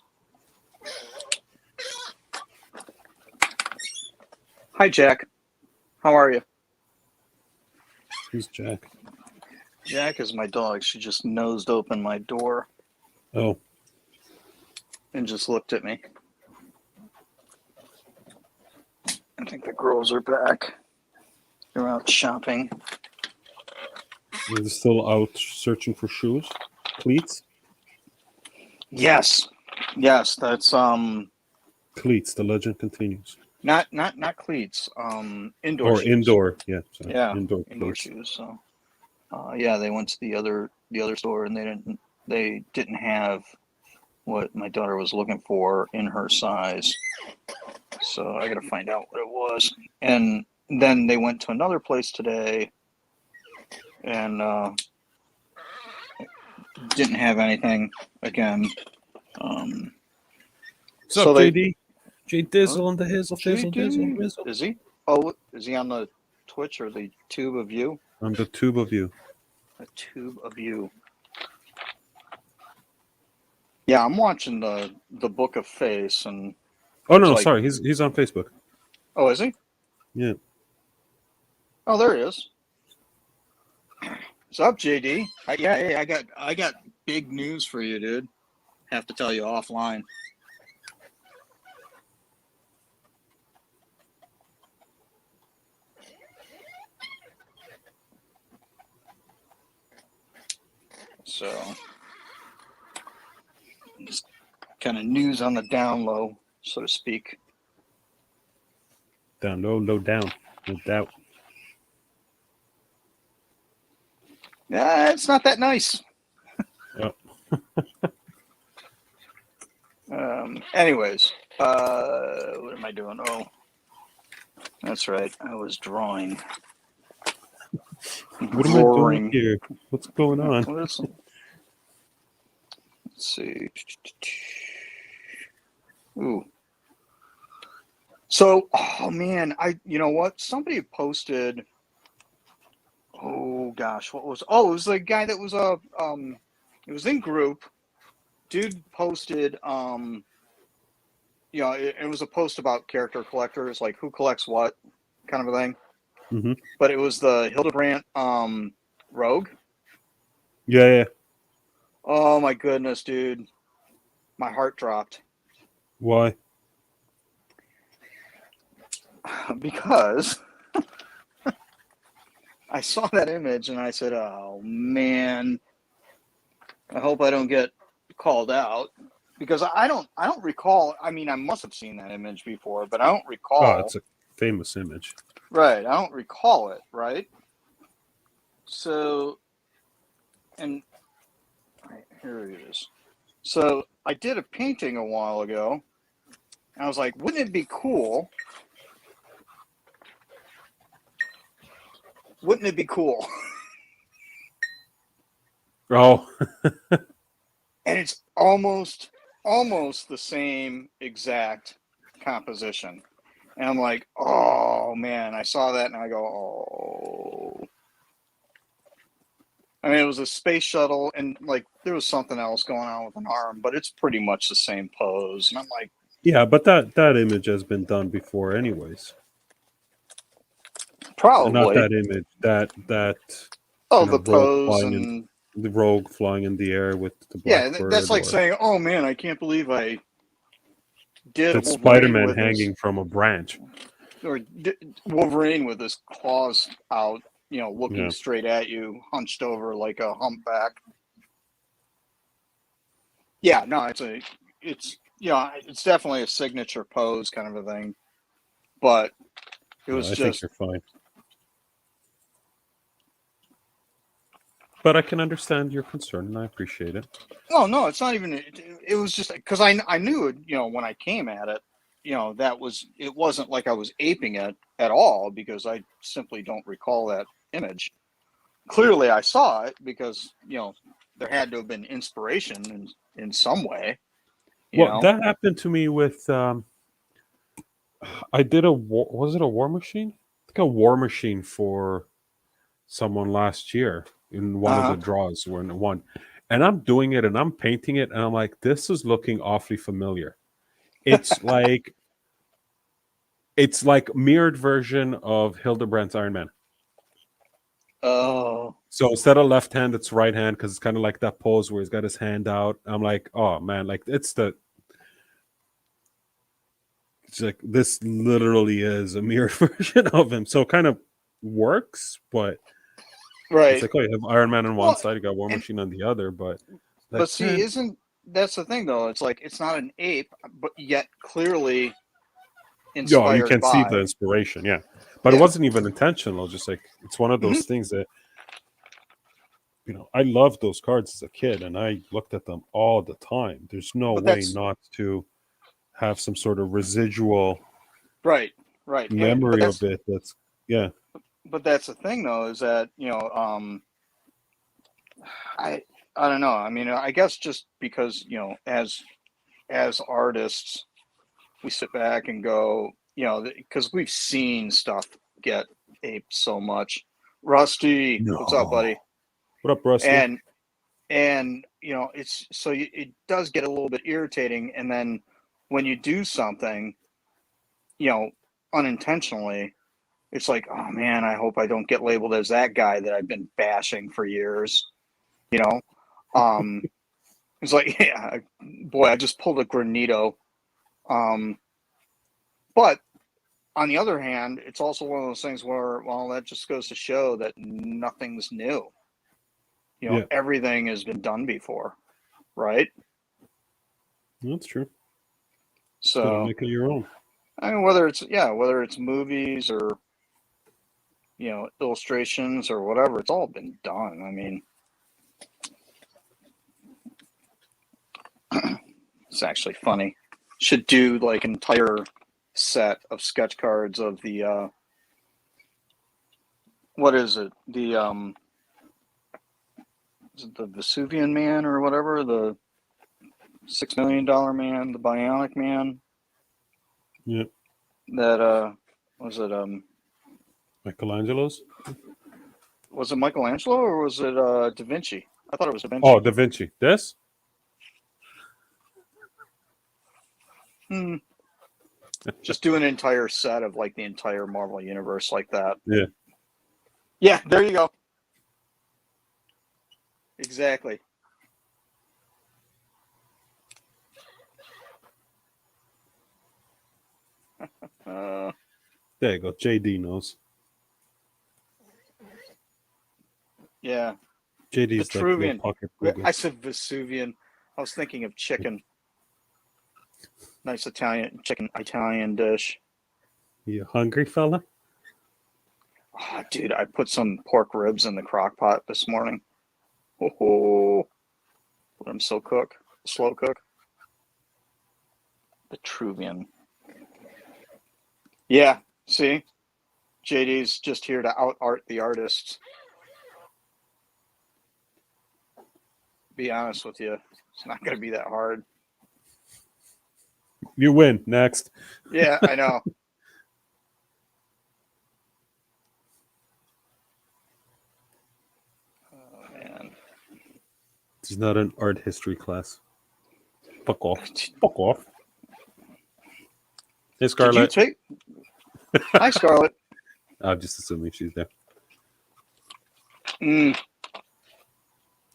Hi, Jack. How are you? Who's Jack? Jack is my dog. She just nosed open my door Oh, and just looked at me. I think the girls are back. They're out shopping. they're still out searching for shoes, cleats. Yes, that's Cleats. The legend continues. not cleats. Indoor Or shoes. indoor, yeah. Sorry. Yeah, indoor indoor cleats. shoes. So, yeah, they went to the other store and they didn't have what my daughter was looking for in her size. So I got to find out what it was. And then they went to another place today and didn't have anything again. What's up, JD? J Dizzle and the Hizzle, Thizzle, JD. Dizzle, Rizzle. Is he? Oh, is he on the Twitch or the Tube of You? On the tube of you. The Tube of You. Yeah, I'm watching the Book of Face and. Oh no, like, sorry, he's on Facebook. Oh, is he? Yeah. Oh, there he is. What's up, JD? Hey, I got big news for you, dude. Have to tell you offline. So, just kind of news on the down low, so to speak. Down low down, no doubt. Yeah, it's not that nice. Oh. Anyways, what am I doing? Oh, that's right. I was drawing. What am I doing here? What's going on? Let's see. Ooh. So, oh man, you know what? Somebody posted. Oh gosh, what was? Oh, it was the guy that was it was in group. Dude posted you know, it was a post about character collectors, like who collects what, kind of a thing. Mm-hmm. But it was the Hildebrandt Rogue. Yeah. Oh my goodness, dude. My heart dropped. Why? Because I saw that image and I said, oh man, I hope I don't get called out. Because I don't recall. I mean, I must have seen that image before, but I don't recall. Oh, it's a famous image. Right. I don't recall it, right? So, and right, here it is. So I did a painting a while ago. And I was like, wouldn't it be cool? Wouldn't it be cool? Oh. And it's almost the same exact composition. And I'm like, oh man, I saw that and I go, oh. I mean, it was a space shuttle and like there was something else going on with an arm, but it's pretty much the same pose. And I'm like, Yeah, but that image has been done before anyways. probably. And not that image, that oh, you know, the pose and the rogue flying in the air with the yeah, blackbird. that's like saying, oh man, I can't believe I did it's Wolverine Spider-Man with hanging from a branch. or Wolverine with his claws out, you know, looking straight at you, hunched over like a humpback. Yeah, no, it's definitely a signature pose kind of a thing. But it was I think you're fine. But I can understand your concern, and I appreciate it. Oh no, it's not even. It was just because I knew it. When I came at it, it wasn't like I was aping it at all because I simply don't recall that image. Clearly, I saw it because there had to have been inspiration in some way. Well, that happened to me with. I did a war. Was it a war machine? I think a war machine for someone last year in one of Uh-huh. the draws when it won. And I'm doing it and I'm painting it and I'm like, this is looking awfully familiar. It's like mirrored version of Hildebrand's Iron Man. Oh, So instead of left hand, it's right hand because it's kind of like that pose where he's got his hand out. I'm like, oh man, like it's like this literally is a mirrored version of him. So it kind of works, but it's right. like, oh, you have Iron Man on one Well, side, you got War and Machine on the other, but like, but see, man, isn't that's the thing though? It's like it's not an ape, but yet clearly yo, you inspired can see the by. inspiration, yeah. But it Yeah. wasn't even intentional. Just like it's one of Hmm. those things that I loved those cards as a kid, and I looked at them all the time. There's no But way that's not to have some sort of residual right, right. But memory of that's it. That's yeah, the thing though is that I I don't know. I mean, I guess just because as artists, we sit back and go, because we've seen stuff get aped so much. Rusty, what's up, no. buddy? What up, Rusty? And it's so it does get a little bit irritating, and then when you do something, you know, unintentionally, it's like, oh man, I hope I don't get labeled as that guy that I've been bashing for years. You know, um, it's like, yeah, boy, I just pulled a Granito. But on the other hand, it's also one of those things where, well, that just goes to show that nothing's new. Yeah, Everything has been done before, right? that's true. Got to So, make it your own. I mean, whether it's movies or illustrations or whatever, it's all been done. I mean, it's actually funny. Should do like an entire set of sketch cards of the what is it? Is it the Vesuvian Man or whatever? The $6 million man, the Bionic Man. Yeah, That was it Michelangelo's. was it Michelangelo or was it Da Vinci? I thought it was Da Oh, Vinci. Da Vinci. This? Just do an entire set of like the entire Marvel universe like that. Yeah. Yeah, there you go. Exactly. There you go. JD knows. Yeah. JD's like little Vitruvian. pocket Google. I said Vesuvian. I was thinking of chicken. Nice Italian dish. You hungry, fella? Oh, dude, I put some pork ribs in the crock pot this morning. Oh, let them slow cook. Vitruvian. Yeah, see? JD's just here to out-art the artists. Be honest with you, it's not going to be that hard. You win. Next. Yeah, I know. Oh, man. This is not an art history class. Fuck off. Fuck off. Hey, Scarlett. Hi, Scarlett. I'm just assuming she's there. Mm.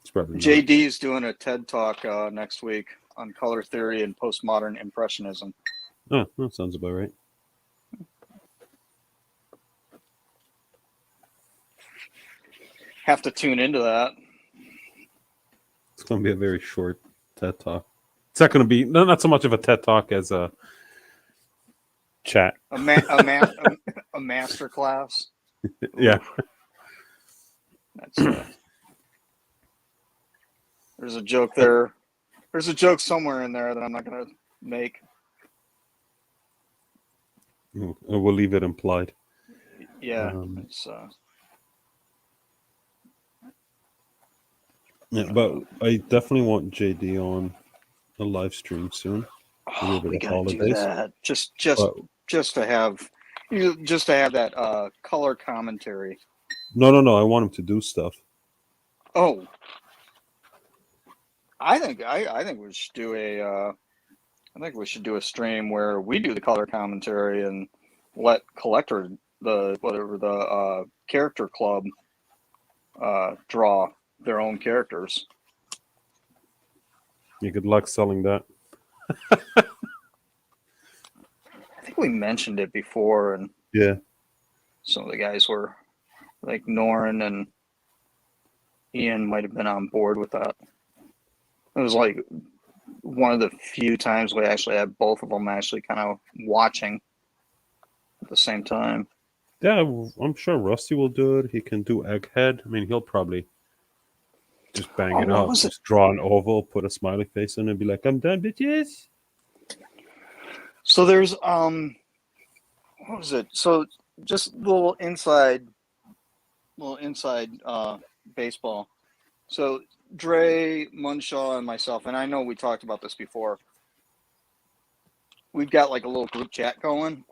It's probably JD's doing a TED Talk next week on color theory and postmodern impressionism. Oh, that sounds about right. Have to tune into that. It's going to be a very short TED Talk. It's not going to be not so much of a TED Talk as a chat. A master class. Yeah. That's There's a joke there. There's a joke somewhere in there that I'm not gonna make. We'll leave it implied. Yeah, Um, it's Yeah, but I definitely want JD on a live stream soon. Maybe over we the gotta do holidays. that. But Just to have, just to have that color commentary. no. I want him to do stuff. Oh, I think we should do a I think we should do a stream where we do the color commentary and let Collector the character club draw their own characters. Yeah, good luck selling that. I think we mentioned it before, and Yeah. some of the guys were like Norin and Ian might have been on board with that. It was like one of the few times we actually had both of them actually kind of watching at the same time. Yeah, I'm sure Rusty will do it. He can do Egghead. I mean, he'll probably just bang Oh, it what out. was it? Just draw an oval, put a smiley face in it, and be like, I'm done, bitches. So there's what was it? So just little inside baseball. So Dre, Munshaw, and myself, and I know we talked about this before. We've got like a little group chat going,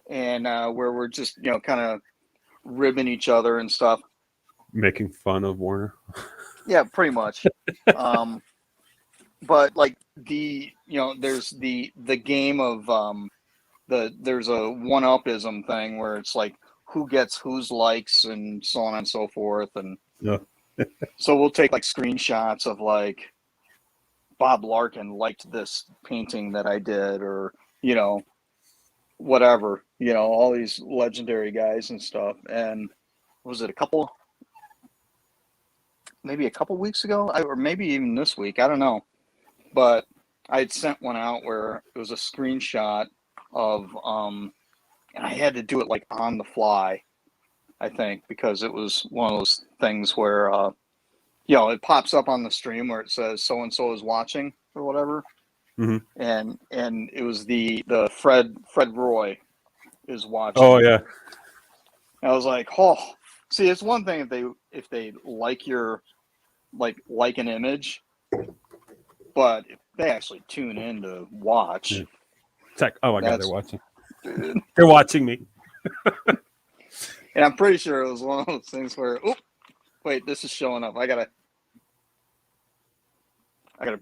and where we're just kind of ribbing each other and stuff. Making fun of Warner. Yeah, pretty much. But like there's the game of there's a one-upism thing where it's like who gets whose likes and so on and so forth, and Yeah. so we'll take like screenshots of like Bob Larkin liked this painting that I did, or whatever, all these legendary guys and stuff. And was it maybe a couple weeks ago, or maybe even this week, I don't know, but I had sent one out where it was a screenshot of and I had to do it like on the fly, I think, because it was one of those things where it pops up on the stream where it says so and so is watching or whatever. Mhm. And it was the Fred Roy is watching. Oh yeah. And I was like, oh, see, it's one thing if they like your like an image, but if they actually tune in to watch. Yeah. Tech. Oh my God, they're watching. Dude. They're watching me. And I'm pretty sure it was one of those things where, oh, wait, this is showing up. I gotta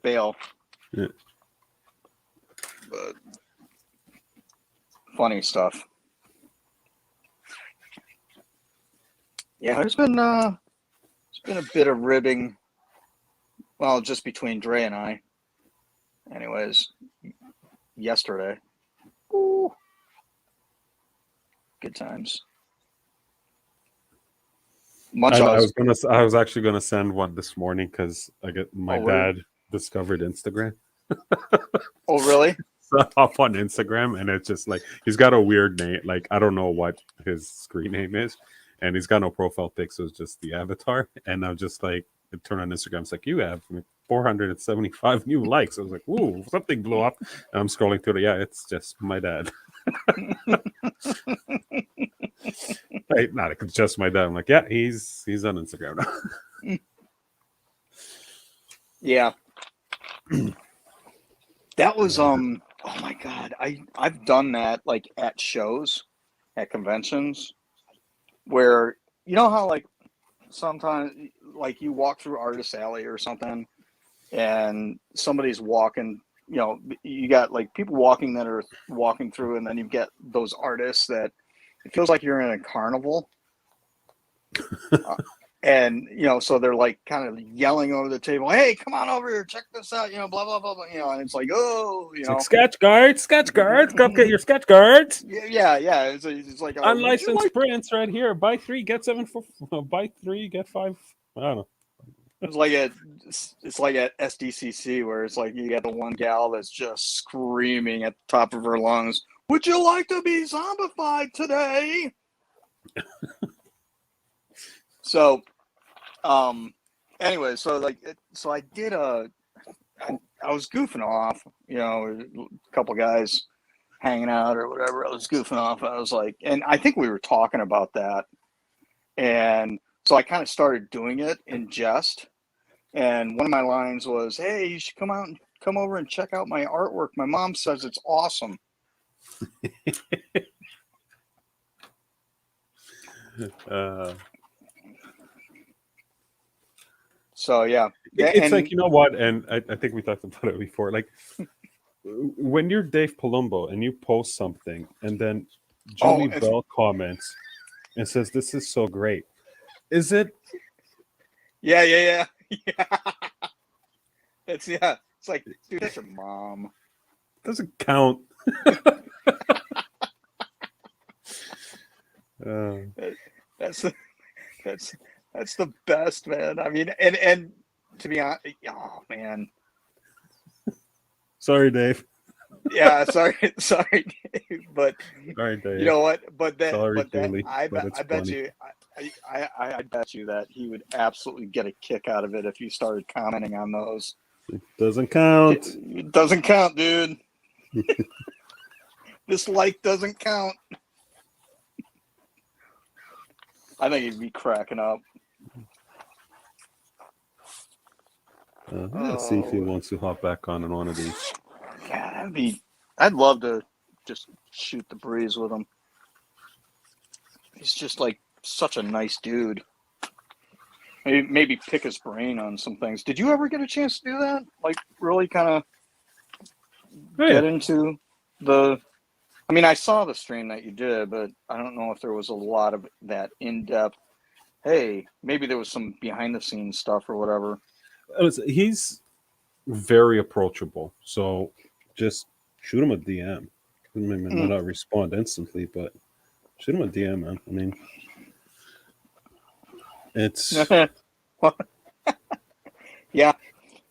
bail. Yeah. But funny stuff. Yeah, there's been a bit of ribbing. Well, just between Dre and I. Anyways, yesterday. Ooh. Good times. I was actually gonna send one this morning because my really? dad discovered Instagram. Oh, really? So up on Instagram, and it's just like he's got a weird name. Like I don't know what his screen name is, and he's got no profile pic, so it's just the avatar. And I'm just like, I turn on Instagram, it's like you have 475 new likes. I was like, ooh, something blew up. And I'm scrolling through it's just my dad. Hey, not it's just my dad. I'm like, yeah, he's on Instagram now. Yeah. That was oh my God. I've done that like at shows, at conventions, where how like sometimes like you walk through Artist Alley or something and somebody's walking, you got like people walking that are walking through, and then you get those artists that it feels like you're in a carnival. And so they're like kind of yelling over the table, "Hey, come on over here, check this out!" Blah blah blah blah. And it's like, oh, It's like, sketch cards, come get your sketch cards. Yeah. It's like unlicensed prints right here. Buy 3 get 7 for buy 3 get 5. I don't know. It's like at SDCC where it's like you got the one gal that's just screaming at the top of her lungs, "Would you like to be zombified today?" So, anyway, so like, so I did I was goofing off, a couple guys hanging out or whatever. I was goofing off. I was like, and I think we were talking about that. And so I kind of started doing it in jest. And one of my lines was, "Hey, you should come over and check out my artwork. My mom says it's awesome." So yeah, It's like, you know what, and I think we talked about it before. Like when you're Dave Palumbo and you post something, and then Julie Bell comments and says, "This is so great." Is it? Yeah. It's like, dude, that's your mom. Doesn't count. That's the best, man. I mean, and to be honest, oh man. Sorry, Dave. Yeah, sorry, Dave, but sorry, Dave. You know what? But Sorry, that Julie, I bet funny. you, I bet you that he would absolutely get a kick out of it if you started commenting on those. It doesn't count. It doesn't count, dude. This like doesn't count. I think he'd be cracking up. Let's see if he wants to hop back on one of these. Yeah, I'd love to just shoot the breeze with him. He's just like such a nice dude. Maybe pick his brain on some things. Did you ever get a chance to do that? Like really kind of get into the... I mean, I saw the stream that you did, but I don't know if there was a lot of that in-depth, hey, maybe there was some behind-the-scenes stuff or whatever. He's very approachable, so just shoot him a DM. I mean, might not respond instantly, but shoot him a DM, man. I mean, it's... Yeah.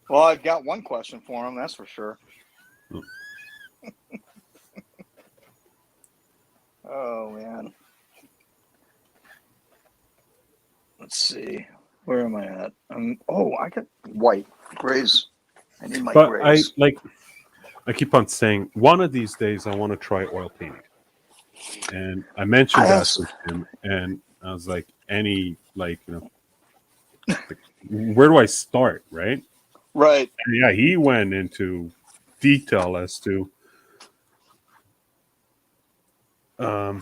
Well, I've got one question for him, that's for sure. Oh, man. Let's see. Where am I at? I got white. Grays. I need my grays. I keep on saying, one of these days I want to try oil painting. And I mentioned that to him, and I was like, where do I start, right? Right. And yeah, he went into detail as to go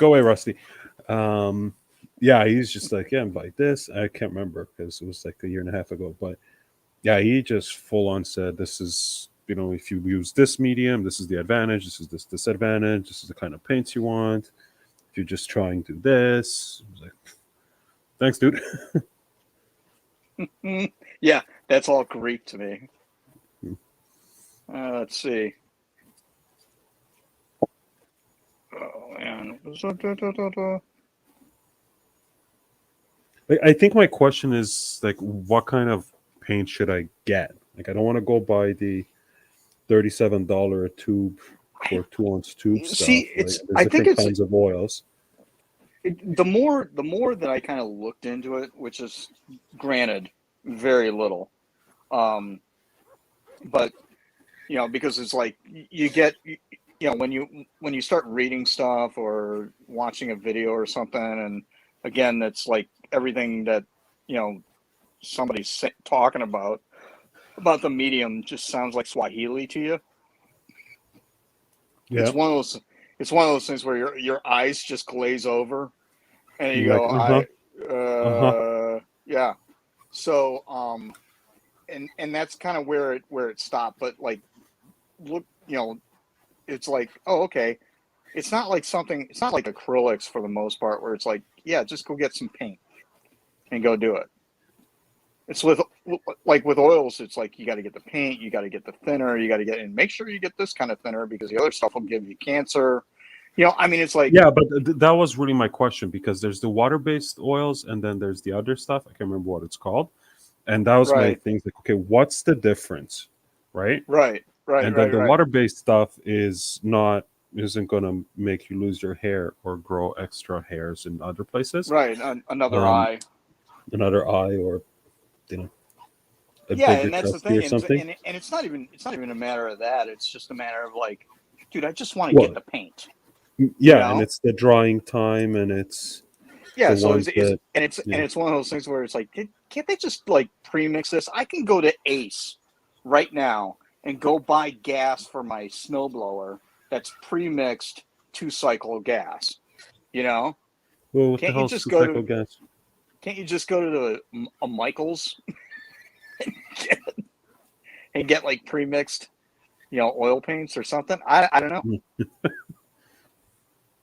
away, Rusty. Yeah, he's just like, yeah, invite this. I can't remember because it was like a year and a half ago. But yeah, he just full on said, this is, if you use this medium, this is the advantage, this is this disadvantage, this is the kind of paints you want. If you're just trying to do this, I was like, thanks, dude. Yeah, that's all Greek to me. Let's see. Oh, man. I think my question is, like, what kind of paint should I get? Like, I don't want to go buy the $37 a tube for 2-ounce tube stuff. See, I think it's kinds of oils. The more that I kind of looked into it, which is granted very little, but because it's like you get, when you start reading stuff or watching a video or something, and again, it's like everything that somebody's talking about the medium just sounds like Swahili to you. Yeah. It's one of those things where your eyes just glaze over, and you go, yeah. So, and that's kind of where it stopped. But like, look, it's like, oh, okay. It's not like acrylics for the most part, where it's like, yeah, just go get some paint and go do it. It's with oils, it's like you got to get the paint, you got to get the thinner, you got to and make sure you get this kind of thinner because the other stuff will give you cancer. I mean, it's like, yeah, but that was really my question, because there's the water-based oils and then there's the other stuff. I can't remember what it's called, and that was my thing. Like, okay, what's the difference, right? Right. And then the water-based stuff isn't going to make you lose your hair or grow extra hairs in other places. Right. Another eye. another eye, or you know, a Yeah, bigger and that's the chesty or thing, and something. it's not even a matter of that. It's just a matter of like, dude, I just want to get Well, the paint. You yeah, and know? it's the drawing time, and it's Yeah. the So ones that and yeah. it's one of those things where it's like, can't they just like pre-mix this? I can go to Ace right now and go buy gas for my snowblower that's pre-mixed 2-cycle gas. You know? Well, what the Can't you hell's just two go cycle to gas? can't you just go to a Michaels and get like pre-mixed, oil paints or something? I don't know.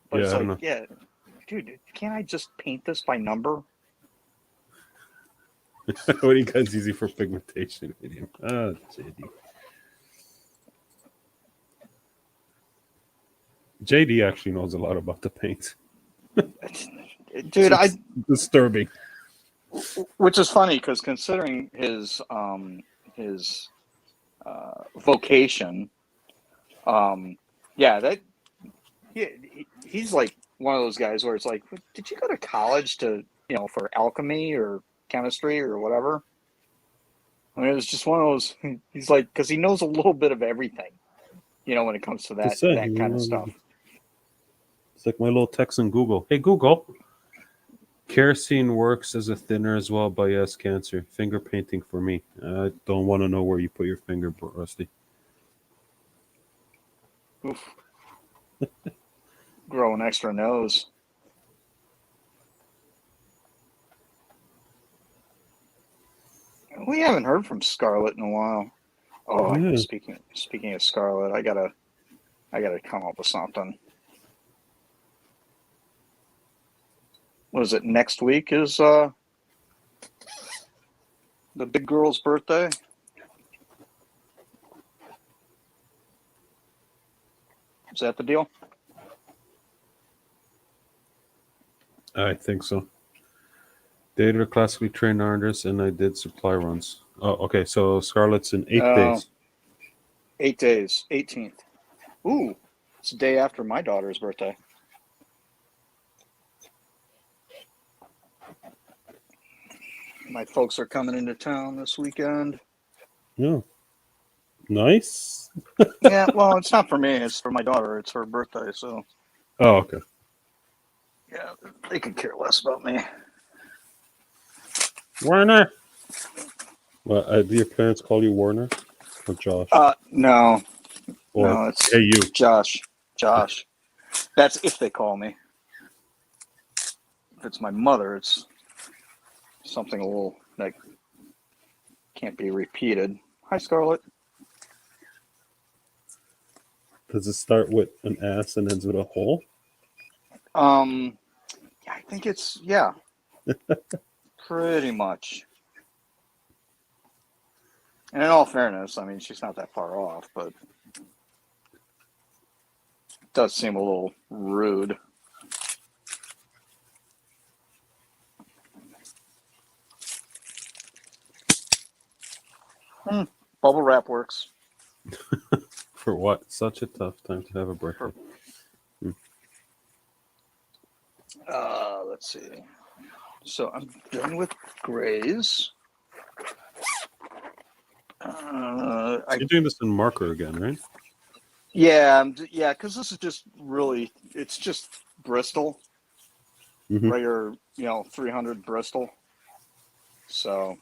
But Yeah, it's I don't like, know. yeah, dude, can't I just paint this by number? What do you guys using for pigmentation? Ah, JD. JD actually knows a lot about the paint. Dude, It's disturbing. which is funny because considering his vocation, yeah, he's like one of those guys where it's like, did you go to college to for alchemy or chemistry or whatever? I mean, it was just one of those. He's like, because he knows a little bit of everything, when it comes to To say, that kind of stuff. it's like my little text in Google. Hey Google, kerosene works as a thinner as well by yes cancer. Finger painting for me. I don't want to know where you put your finger, Rusty. Oof. Grow an extra nose. We haven't heard from Scarlett in a while. Oh, Yeah. speaking of Scarlett, I gotta come up with something. What is it? Next week is the big girl's birthday. Is that the deal? I think so. Dated a classically trained artist, and I did supply runs. Oh, okay. So Scarlett's in 8 days. 8 days, 18th. Ooh, it's the day after my daughter's birthday. My folks are coming into town this weekend. Yeah. Nice. Yeah, well, it's not for me. It's for my daughter. It's her birthday, so Oh, okay. yeah, they could care less about me. Warner. Well, do your parents call you Warner or Josh? No, Or it's hey, you. Josh. Josh. That's if they call me. If it's my mother, it's something a little that can't be repeated. Hi, Scarlett. Does it start with an S and ends with a hole? Yeah, I think it's pretty much. And in all fairness, I mean, she's not that far off, but it does seem a little rude. Bubble wrap works. For what? Such a tough time to have a birthday. Let's see. So I'm done with grays. You're doing this in marker again, right? Yeah, because this is just really, it's just Bristol, regular, 300 Bristol. So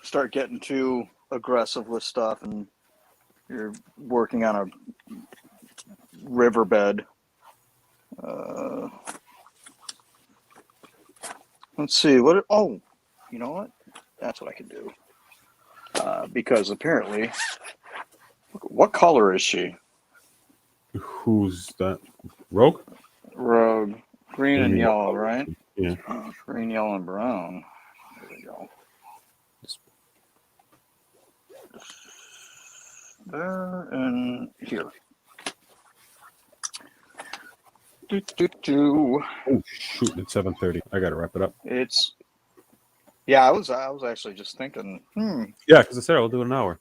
start getting too aggressive with stuff, and you're working on a riverbed. Let's see what. Oh, you know what? That's what I can do. Because apparently, what color is she? Who's that? Rogue? Rogue. Green and Maybe what yellow, color? right? Yeah. Green, yellow, and brown. There we go. There and here. Oh shoot! It's 7:30. I gotta wrap it up. Yeah. I was actually just thinking. Yeah, because I said I'll do an hour.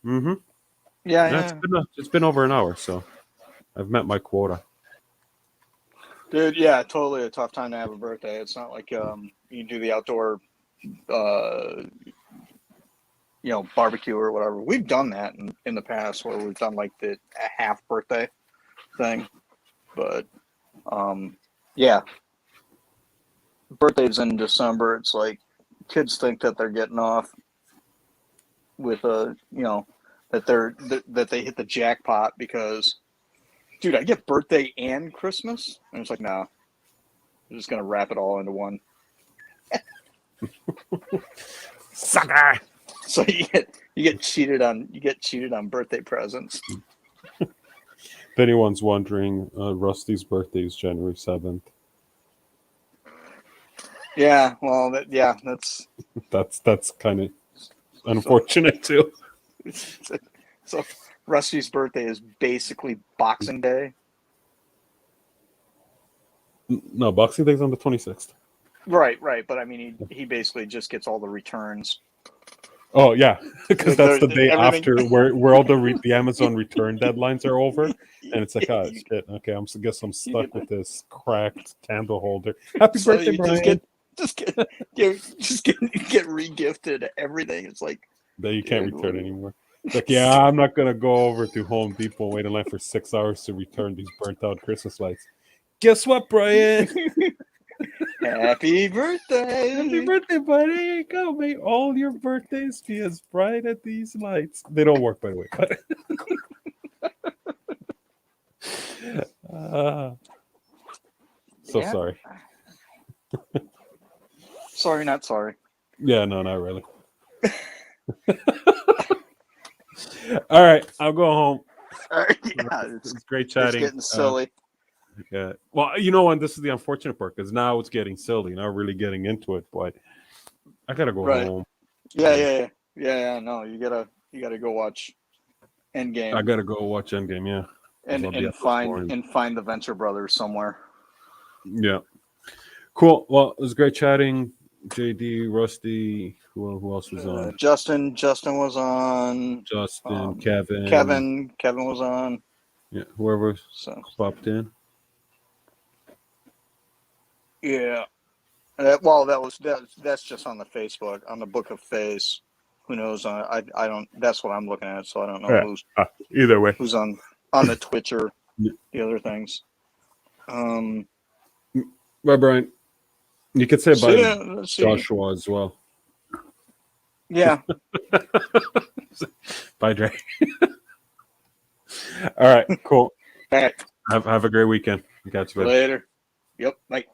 Yeah. It's been over an hour, so I've met my quota. Dude, yeah, totally a tough time to have a birthday. It's not like you do the outdoor barbecue or whatever. We've done that in the past where we've done like a half birthday thing. But yeah, birthdays in December, it's like kids think that they're getting off with that they hit the jackpot because, dude, I get birthday and Christmas, and it's like, nah, I'm just gonna wrap it all into one. Sucker. So you get cheated on birthday presents. If anyone's wondering, Rusty's birthday is January 7th. Yeah, well, That's kind of unfortunate too. so Rusty's birthday is basically Boxing Day. No, Boxing Day's on the 26th. Right, but I mean, he basically just gets all the returns. Oh yeah, because that's the day Everything. after where all the Amazon return deadlines are over, and it's like, oh shit, okay, guess I'm stuck with this cracked candle holder. Happy So birthday, you Brian! get re-gifted everything. It's like That you can't dude, return anymore. It's like, yeah, I'm not gonna go over to Home Depot and wait in line for 6 hours to return these burnt out Christmas lights. Guess what, Brian? Happy birthday! Happy birthday, buddy! Here you go. May all your birthdays be as bright as these lights. They don't work, by the way. So Yeah. sorry. Sorry, not sorry. Yeah, no, not really. All right, I'll go home. Yeah, It's great it's chatting. getting silly. Yeah. Well, you know what? This is the unfortunate part because now it's getting silly. Now really getting into it, but I gotta go Right. home. Yeah. No, you gotta go watch Endgame. I gotta go watch Endgame. Yeah, and find the Venture Brothers somewhere. yeah. Cool. Well, it was great chatting. JD, Rusty. Who else was on? Justin was on. Justin, Kevin. Kevin was on. Yeah, whoever So popped in. yeah. Well, that's just on the Facebook, on the Book of Face. Who knows? I don't. That's what I'm looking at, so I don't know Either way. who's on the Twitch or the other things. Bye, Brian. You could say bye to Joshua as well. Yeah. Bye, Dre. All right, cool. All right. Have a great weekend. Catch you later. Later. Yep. Bye.